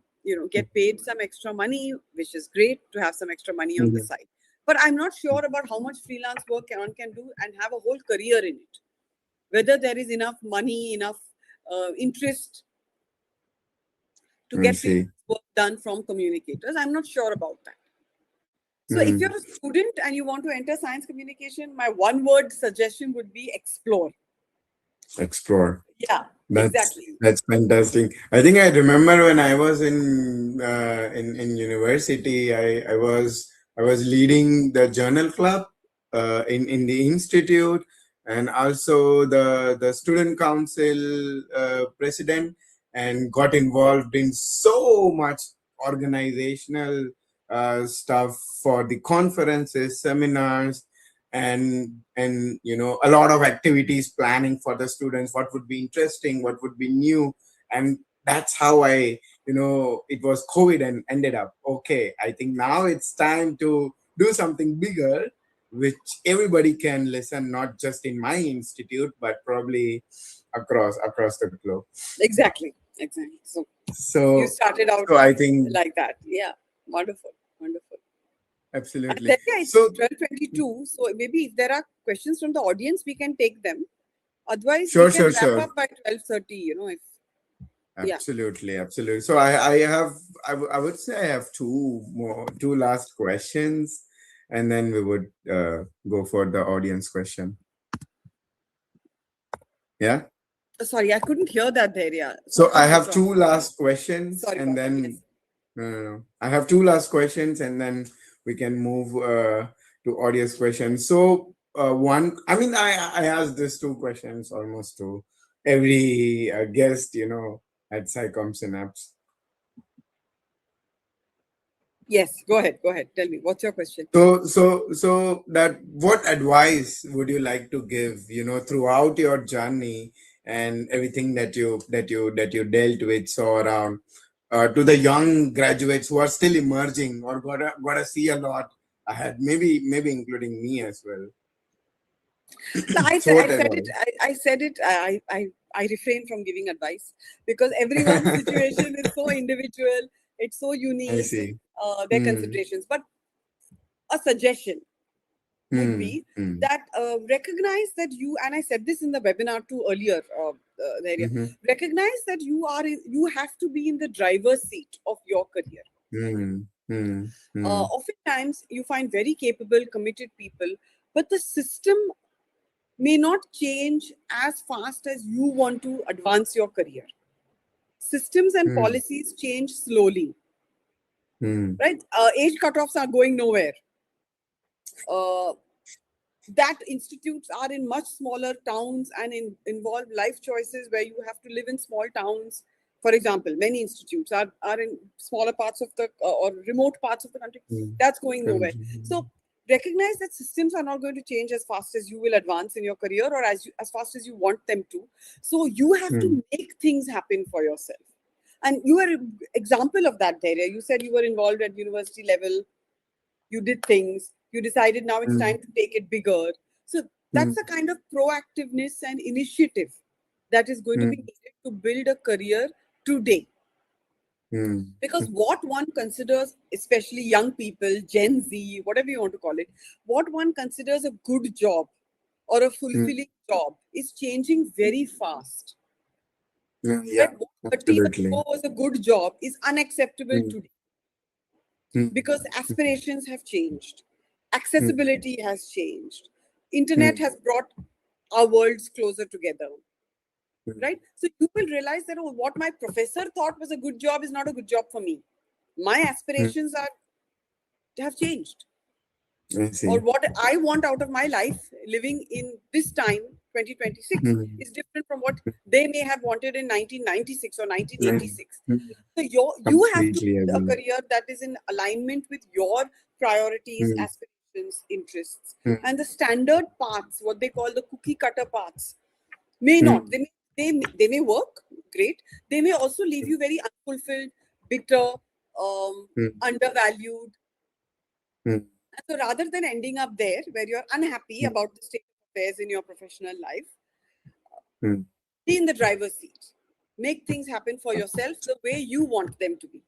get paid some extra money, which is great to have some extra money on the Hmm. side. But I'm not sure about how much freelance work one can do and have a whole career in it. Whether there is enough money, enough interest to I get see. freelance work done from communicators. I'm not sure about that. So if Hmm. you're a student and you want to enter science communication, my one word suggestion would be explore. Explore. Yeah, That's exactly. that's fantastic. I think I remember when I was in university, I was leading the journal club in the institute, and also the student council president, and got involved in so much organizational stuff for the conferences, seminars, and a lot of activities planning for the students, what would be interesting, what would be new. And that's how I, it was COVID and ended up, okay, I think now it's time to do something bigger, which everybody can listen, not just in my institute, but probably across the globe. Exactly. Exactly. So you So started out so I think like that. Yeah. Wonderful. Wonderful. And absolutely. then, yeah, it's So 12:22. So maybe if there are questions from the audience, we can take them. Otherwise, we sure, can sure, wrap sure. up by 12:30, if yeah. Absolutely, absolutely. So I have, I would say I have two last questions, and then we would go for the audience question. Yeah. Sorry, I couldn't hear that there. Yeah. So I Something was have wrong. two last questions, Sorry and about that. Yes. then I have two last questions, and then we can move to audience questions. So one, I mean, I asked these two questions almost to every guest, at SciComm Synapse. Yes. Go ahead. Go ahead. Tell me. What's your question? So that what advice would you like to give, throughout your journey and everything that you dealt with so around to the young graduates who are still emerging or gotta see a lot ahead, maybe including me as well. No, I So said, I what said it. advice? I said it. I refrain from giving advice because everyone's situation is so individual. It's so I unique. see. Their Hmm. considerations. But a suggestion would Hmm. be Hmm. that recognize that you, and I said this in the webinar too earlier, area, Hmm. recognize that you have to be in the driver's seat of your career. Hmm. Hmm. Hmm. Oftentimes you find very capable, committed people, but the system may not change as fast as you want to advance your career. Systems and Hmm. policies change slowly, Hmm. right? Age cutoffs are going nowhere. Uh, that institutes are in much smaller towns and involve life choices where you have to live in small towns. For example, many institutes are in smaller parts of the or remote parts of the country. Hmm. That's going nowhere. Correct. So recognize that systems are not going to change as fast as you will advance in your career or as fast as you want them to. So you have Hmm. to make things happen for yourself. And you are an example of that, Dhairya. You said you were involved at university level, you did things, you decided now it's Hmm. time to take it bigger. So Hmm. that's the kind of proactiveness and initiative that is going to be Hmm. needed to build a career today. Hmm. Because what one considers, especially young people, Gen Z, whatever you want to call it, what one considers a good job or a Hmm. fulfilling job is changing very fast. Yeah, Right? What 30 years absolutely. ago was a good job is unacceptable Mm, today mm, because aspirations have changed, mm, accessibility has changed, internet mm, has brought our worlds closer together. mm, Right? So you will realize that, oh, what my professor thought was a good job is not a good job for me. My mm. aspirations are have changed, I or see. what I want out of my life living in this time, 2026, Mm, is different from what they may have wanted in 1996 or mm, 1986. mm. So you have to Completely build a agree. career that is in alignment with your priorities, Mm, aspirations, interests. mm, And the standard paths, what they call the cookie cutter paths, may not. mm, They may work great. They may also leave you very unfulfilled, bitter, mm, undervalued. mm, And so rather than ending up there where you're unhappy mm, about the state of affairs in your professional life, mm, be in the driver's seat. Make things happen for yourself the way you want them to be.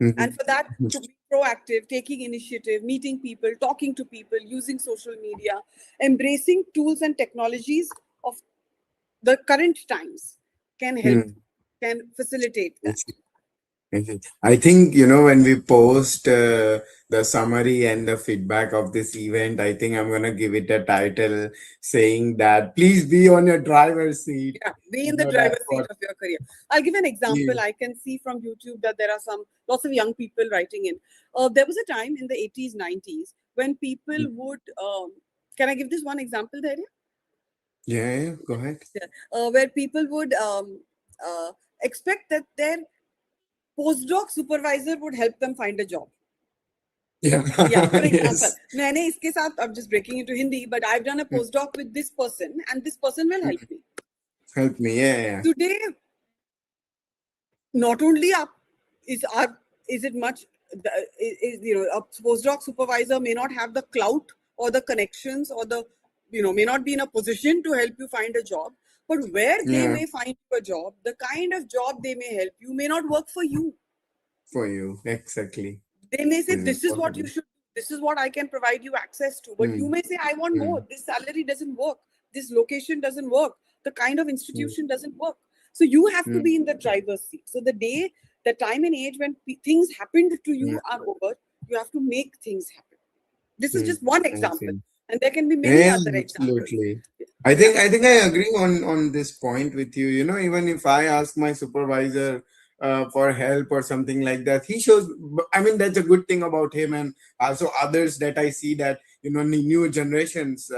And mhm, for that, mm. to be proactive, taking initiative, meeting people, talking to people, using social media, embracing tools and technologies of the current times can help, Mm. can facilitate I that. see. I see. I think, when we post the summary and the feedback of this event, I think I'm going to give it a title saying that please be on your driver's seat. Yeah, be in the That's driver's seat what of your career. I'll give an example. you. I can see from YouTube that there are lots of young people writing in. There was a time in the 80s, 90s when people would, can I give this one example there? Yeah, yeah, go ahead. Yeah. Where people would expect that their postdoc supervisor would help them find a job. Yeah. Yeah, for example, Yes. मैंने इसके साथ, I'm just breaking into Hindi, but I've done a postdoc with this person, and this person will help me. Help me. Yeah. Today, not only up is it much a postdoc supervisor may not have the clout or the connections or the may not be in a position to help you find a job, but where they Yeah. may find you a job, the kind of job they may help you may not work for you. For you. Exactly. They may say, Is it this is what you possible? should do, this is what I can provide you access to, but you Mm, may say, I want more, mm, this salary doesn't work, this location doesn't work, the kind of mm, institution doesn't work. So you have to mm, be in the driver's seat. So the time and age when things happened to mm, you are over, you have to make things happen. This is mm. just one I example, see. and there can be many Yeah, other examples. absolutely. Yeah, I think I agree on this point with you. You know, even if I ask my supervisor for help or something like that, he shows. I mean, that's a good thing about him, and also others that I see that new generations,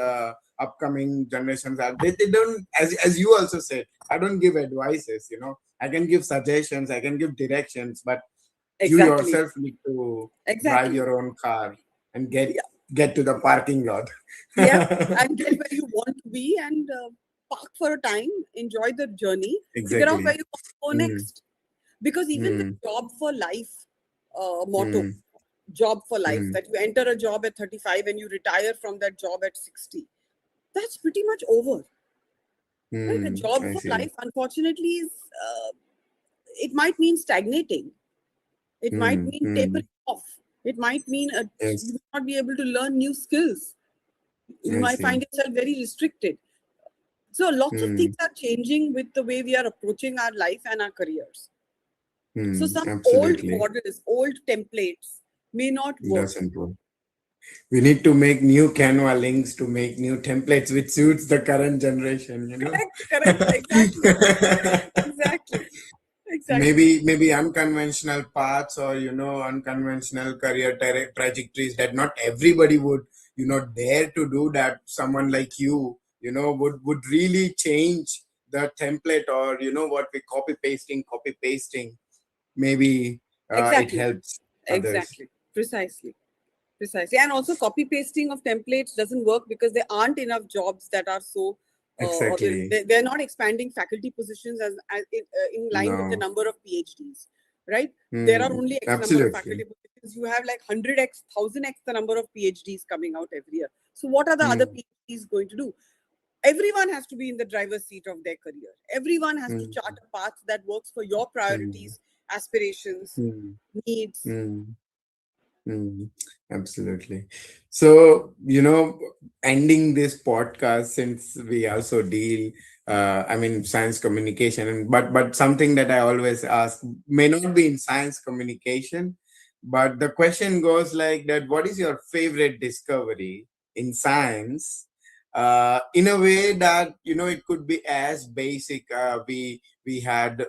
upcoming generations are they don't, as you also said. I don't give advices. You know, I can give suggestions, I can give directions, but you exactly, yourself need to drive exactly. your own car and Yeah, get to the parking lot. yeah, and get where you want to be, and park for a time, enjoy the journey, figure out where Exactly. you want to go Mm, next. Because even the mm, job for life motto, mm, job for life, mm, that you enter a job at 35 and you retire from that job at 60, that's pretty much over. Right? A job I for see. life, unfortunately, is it might mean stagnating. It might Mm, mean tapering mm, off. It might mean you yes, will not be able to learn new skills. You I might find see. yourself very restricted. So lots of things Mm, are changing with the way we are approaching our life and our careers. So some old absolutely. models, old templates may not work. Doesn't work. We need to make new Canva links to make new templates which suits the current generation, you know. Correct, correct, exactly, exactly, exactly. Maybe unconventional paths, or unconventional career trajectories that not everybody would dare to do, that someone like you would really change the template, or what we copy pasting. Maybe it Exactly, helps others. exactly, precisely, precisely. And also, copy pasting of templates doesn't work because there aren't enough jobs that are so, or Exactly. they're not expanding faculty positions as in line with the No. number of PhDs, right? There are only X number of faculty Absolutely. positions. You have like 100x, 1000x the number of PhDs coming out every year. So, what are the other Mm, PhDs going to do? Everyone has to be in the driver's seat of their career. Everyone has to mm, chart a path that works for your mm, priorities, aspirations, mm, needs. mm. Mm, absolutely. So, ending this podcast, since we also deal, I mean, science communication, but something that I always ask may not be in science communication, but the question goes like that: what is your favorite discovery in science? In a way that it could be as basic. We had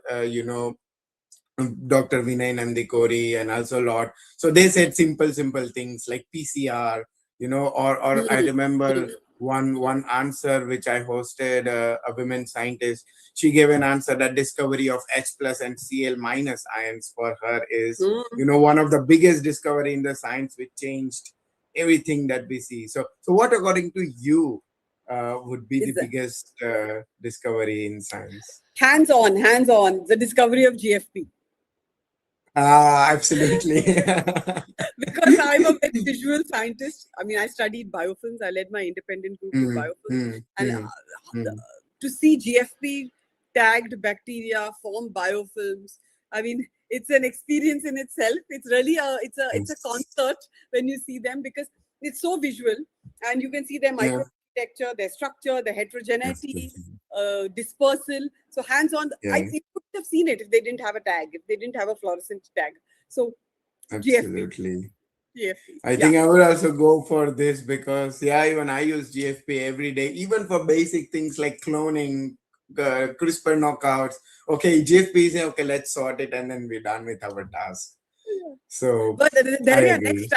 Dr. Vinay Nandikori and also a lot. So they said simple things like PCR, or I Mhm. remember one answer which I hosted, a women scientist. She gave an answer that discovery of H plus and Cl minus ions for her is, Mhm. one of the biggest discovery in the science which changed everything that we see. So what according to you would be the Is biggest discovery in science? hands on the discovery of GFP, Ah, absolutely. because I'm a very visual scientist. I mean, I studied biofilms. I led my independent group with Mm, biofilms, mm, and mm, mm. to see GFP tagged bacteria form biofilms, I mean, it's an experience in itself. It's really it's a Yes. concert when you see them, because it's so visual, and you can see their Yeah. microarchitecture, their structure, their heterogeneity, Absolutely. dispersal. So hands on, I Yeah. couldn't have seen it if they didn't have a tag, if they didn't have a fluorescent tag. So GFP, Absolutely. GFP, I yeah. think I would also go for this because, yeah, even I use GFP every day, even for basic things like cloning, CRISPR knockouts. Okay, GFP is okay, let's sort it and then we're done with our task. Yeah. So But I there, yeah, agree.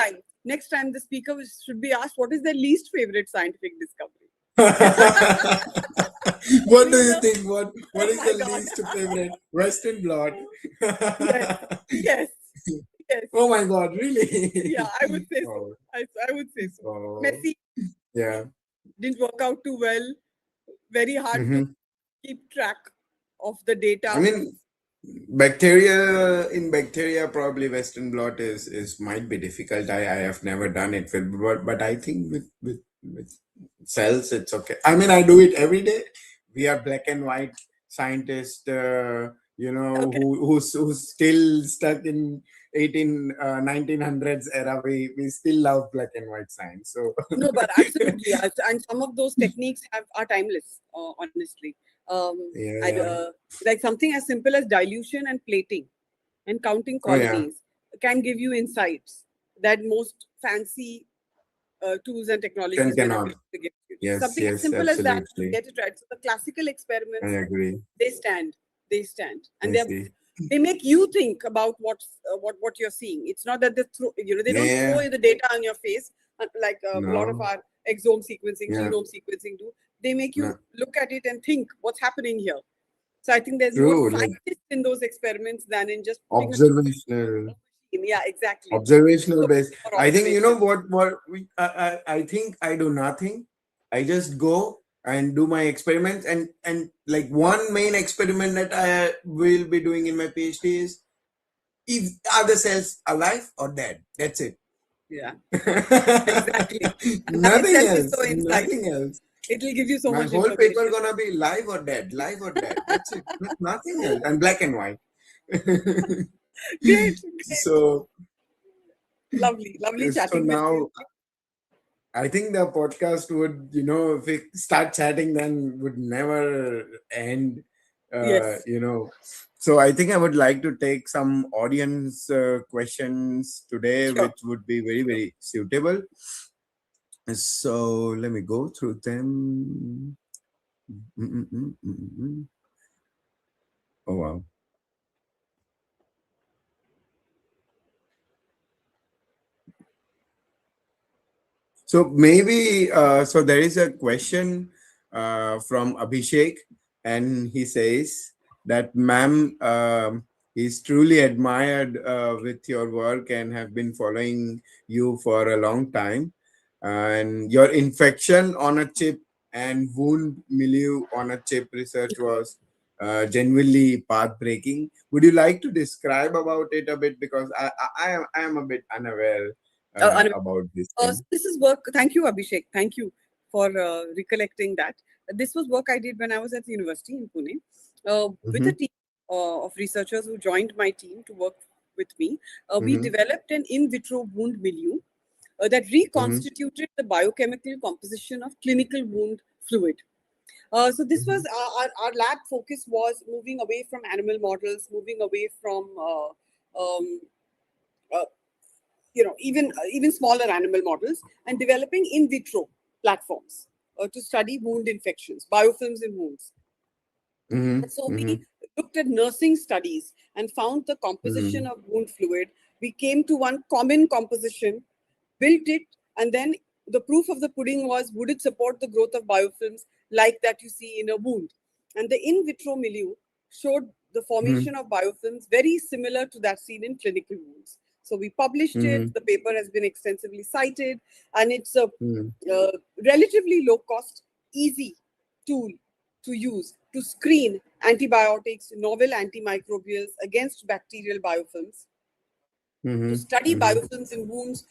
next time the speaker should be asked what is their least favorite scientific discovery. What do You you know, think? What oh is my the God. least favorite? Western blot. Yes, yes, Yes. Oh my God, really? Yeah, I would say so. Oh, I would say so. oh, Messy, yeah. didn't work out too well. Very hard to Hmm. keep track of the I data. mean, bacteria probably Western blot is might be difficult. I have never done it with, but I think with cells it's okay. I mean, I do it every day. We are black and white scientists, Okay. who's still stuck in 1900s era. We still love black and white science. So No, but absolutely. And some of those techniques are timeless, honestly. yeah, yeah. Like something as simple as dilution and plating and counting Oh yeah, colonies can give you insights that most fancy tools and technologies may not be cannot. able to give you. Yes, Something as yes, simple as that, absolutely. get it right. So the classical I experiments, agree. they stand, they stand, and I see. they make you think about what you're seeing. It's not that they don't throw Yeah. you the data on your face like a lot of No. our exome sequencing, Yeah. genome sequencing do. They make you No. look at it and think what's happening here. So I think there's more True. Like scientists in those experiments than in just putting a observational, machine. Yeah, exactly. observational So based. for I think you know observation. what I think I do nothing. I just go and do my experiments, and like one main experiment that I will be doing in my PhD is, if are the cells alive or dead? That's it. Yeah, exactly. And that Nothing itself is else. so Nothing insightful. else. It will give you so My much whole paper information. gonna be live or dead, live or dead. That's it. Nothing else. And black and white. Great, great. So Lovely, lovely so chatting with you. now I think the podcast would, if we start chatting, then would never end. Yes, So I think I would like to take some audience questions today, sure. which would be very, very suitable. So let me go through them. Oh wow. So maybe so there is a question from Abhishek, and he says that, ma'am, he's truly admired with your work and have been following you for a long time. And your infection on a chip and wound milieu on a chip research was genuinely path breaking. Would you like to describe about it a bit, because I am a bit unaware And, about this so thing. this is work. Thank you, Abhishek. Thank you for recollecting that. This was work I did when I was at the university in Pune with a Mm-hmm, team of researchers who joined my team to work with me. We mm-hmm, developed an in vitro wound milieu that mm-hmm, reconstituted the biochemical composition of clinical wound fluid. So this was mm-hmm, our lab focus was moving away from animal models, moving away from um, uh, even smaller animal models, and developing in vitro platforms to study wound infections, biofilms in wounds. And so mm-hmm, we looked at nursing studies and found the mm-hmm, composition of wound fluid. We came to one common composition, built it, and then the proof of the pudding was, would it support the growth of biofilms like that you see in a wound? And the in vitro milieu showed the mm-hmm, formation of biofilms very similar to that seen in clinical wounds. So we published it. mm-hmm, The paper has been extensively cited, and it's a mm-hmm, relatively low cost, easy tool to use to screen antibiotics, novel antimicrobials against bacterial biofilms, to study mm-hmm, biofilms in wounds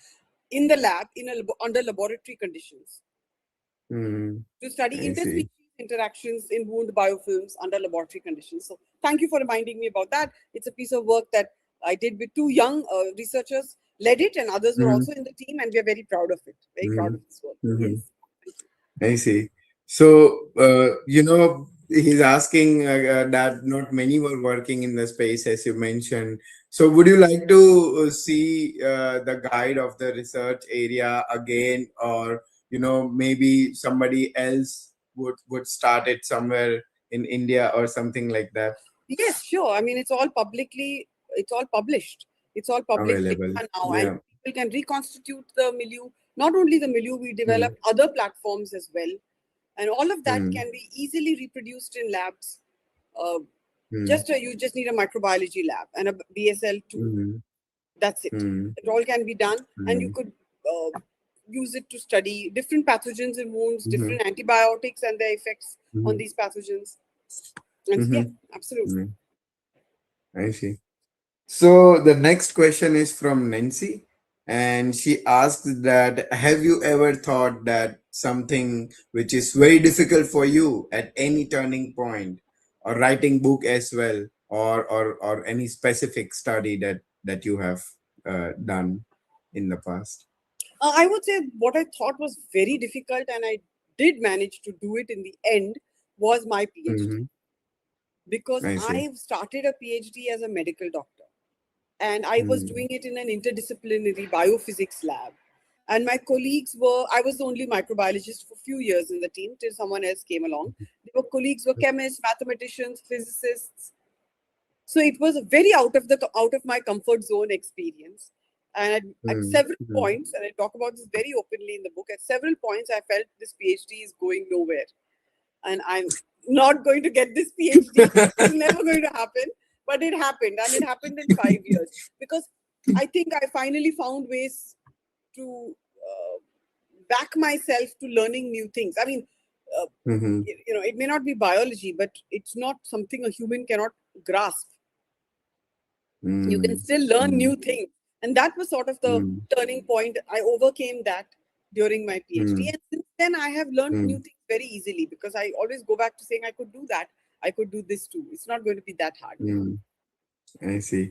in the lab under laboratory conditions, mm-hmm. to study I see. interspecies interactions in wound biofilms under laboratory conditions. So thank you for reminding me about that. It's a piece of work that I did with two young researchers, led it, and others were Mm-hmm, also in the team, and we are very proud of it. Very proud of this work. mm-hmm, Yes. Thank you. I see. So, he's asking that not many were working in the space, as you mentioned. So, would you like to see the guide of the research area again, or maybe somebody else would start it somewhere in India or something like that Yes, sure. I mean, it's all published. It's all published available? data now, and Yeah. people can reconstitute the milieu. Not only the milieu, we Mm, developed other platforms as well, and all of that mm, can be easily reproduced in labs. Uh, mm, you just need a microbiology lab and a BSL tool. mm, That's it. Hmm. It all can be done, and you Hmm. could use it to study different pathogens in wounds, Hmm. different antibiotics and their effects on Hmm. these pathogens. And yeah, Hmm. absolutely. Hmm. I see. So the next question is from Nancy, and she asks that have you ever thought that something which is very difficult for you at any turning point, or writing book as well, or any specific study that you have done in the past? I would say what I thought was very difficult, and I did manage to do it in the end, was my PhD. Mm-hmm. Because I see. I started a PhD as a medical doctor, and I was Mm-hmm. doing it in an interdisciplinary biophysics lab. And my colleagues were, I was the only microbiologist for a few years in the team till someone else came along. Their colleagues were chemists, mathematicians, physicists. So it was a very out of my comfort zone experience. And at several Mm-hmm. points, and I talk about this very openly in the book, at several points I felt this PhD is going nowhere, and I'm not going to get this PhD. It's never going to happen. But it happened, and it happened in 5 years because I think I finally found ways to back myself to learning new things. I mean, uh, Mm-hmm. it may not be biology, but it's not something a human cannot grasp. You can still learn Mm-hmm. new things, and that was sort of the turning point. I overcame that during my PhD, Mm-hmm. and since then I have learned new things very easily because I always go back to saying I could do that, I could do this too. It's not going to be that hard. Mm-hmm. I see.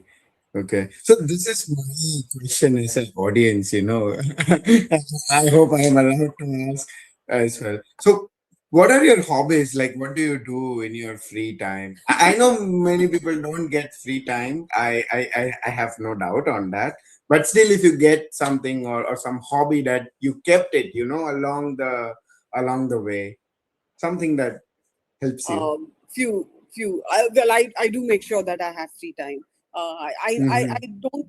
Okay, so this is my question as an audience, I hope I am allowed to ask as well. So, what are your hobbies? Like, what do you do in your free time? I know many people don't get free time. I have no doubt on that. But still, if you get something or some hobby that you kept it, along the way, something that helps you. I do make sure that I have free time. I Mm-hmm. don't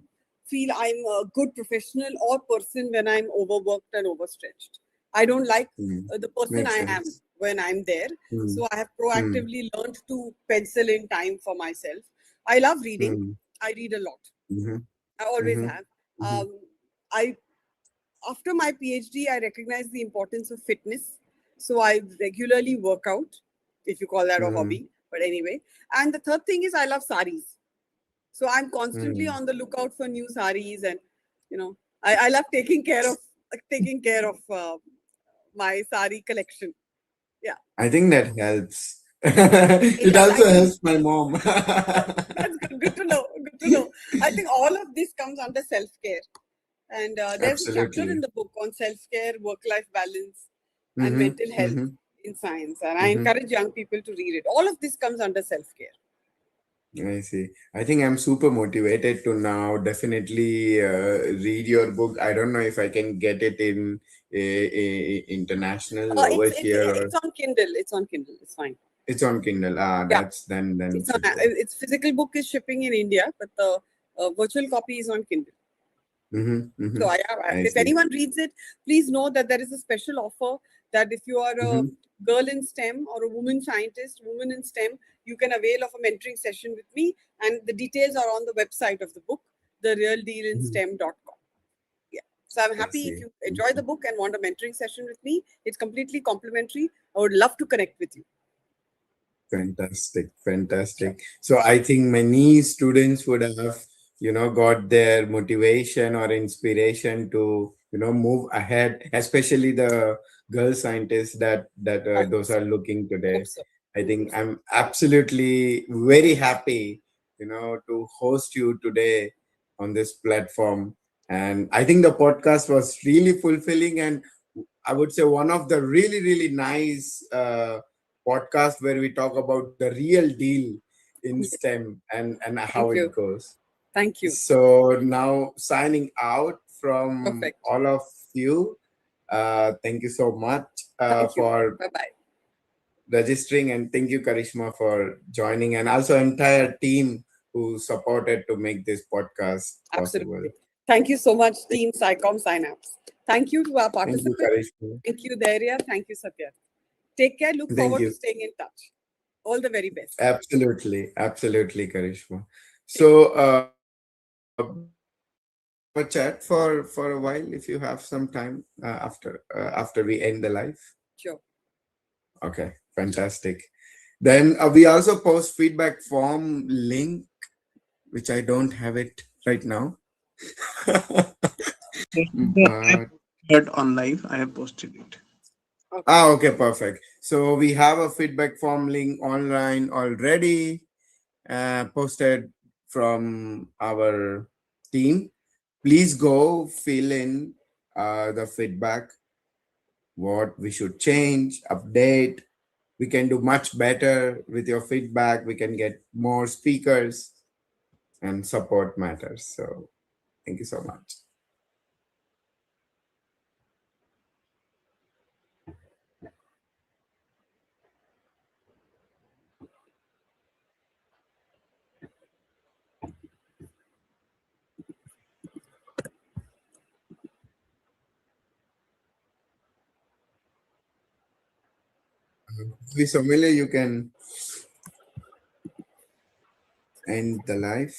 feel I'm a good professional or person when I'm overworked and overstretched. I don't like Mm. the person Makes I am sense. when I'm there. Mm. So I have Mm. proactively learned to pencil in time for myself. I love reading. Mm. I read a lot. Mm-hmm. I always Mm-hmm. have. Mm-hmm. I After my PhD, I recognize the importance of fitness. So I regularly work out, if you call that a Mm-hmm. hobby. But anyway, and the third thing is I love saris. So I'm constantly Mm. on the lookout for new saris, and I love taking care of my sari collection. Yeah, I think that helps. it It does. I also think helps my mom. that's good. Good to know. Good to know. I think all of this comes under self care. And there's a chapter in Absolutely. the book on self care, work life balance, and Mm-hmm. mental health Mm-hmm. in science. And I Mm-hmm. encourage young people to read it. All of this comes under self care. I see. I think I'm super motivated to now definitely read your book. I don't know if I can get it in international over here, or It's on Kindle. It's on Kindle. It's fine. it's on Kindle. Yeah, That's then it's on. super. Its physical book is shipping in India, but the virtual copy is on Kindle. Mm-hmm. Mm-hmm. So I if see. anyone reads it, please know that there is a special offer that if you are a Mm-hmm. girl in STEM or a woman scientist, woman in STEM, you can avail of a mentoring session with me. And the details are on the website of the book, Mm-hmm. therealdealinstem.com. Yeah. So I'm I happy if see. you enjoy the book and want a mentoring session with me. It's completely complimentary. I would love to connect with you. Fantastic, Sure. fantastic. So I think many students would have, got their motivation or inspiration to, move ahead, especially the girl scientists that I hope those so. are looking Hope today. so. I Do hope think so. I'm absolutely very happy, to host you today on this platform. And I think the podcast was really fulfilling, and I would say one of the really, really nice podcast where we talk about the real deal in Yes. STEM and how Thank it you. goes. Thank you. So now signing out from Perfect. all of you. Thank you so much Thank you. for Bye bye. registering, and thank you, Karishma, for joining, and also entire team who supported to make this podcast possible. Absolutely. Thank you so much, Team SciComm Synapse. Thank you to our Thank you, participants. Karishma. Thank you, Daria. Thank you, Satya. Take care. Look Thank forward to you. staying in touch. All the very best. Absolutely, absolutely, Karishma. Take care. So, before we a chat for a while if you have some time after we end the live? Sure. Okay, fantastic. Then we also post feedback form link, which I don't have it right now. I But posted on live. I have posted it. Okay. okay, perfect. So we have a feedback form link online already, posted from our team. Please go fill in the feedback, what we should change, update. We can do much better with your feedback. We can get more speakers, and support matters. So thank you so much. Visamile, you can end the live.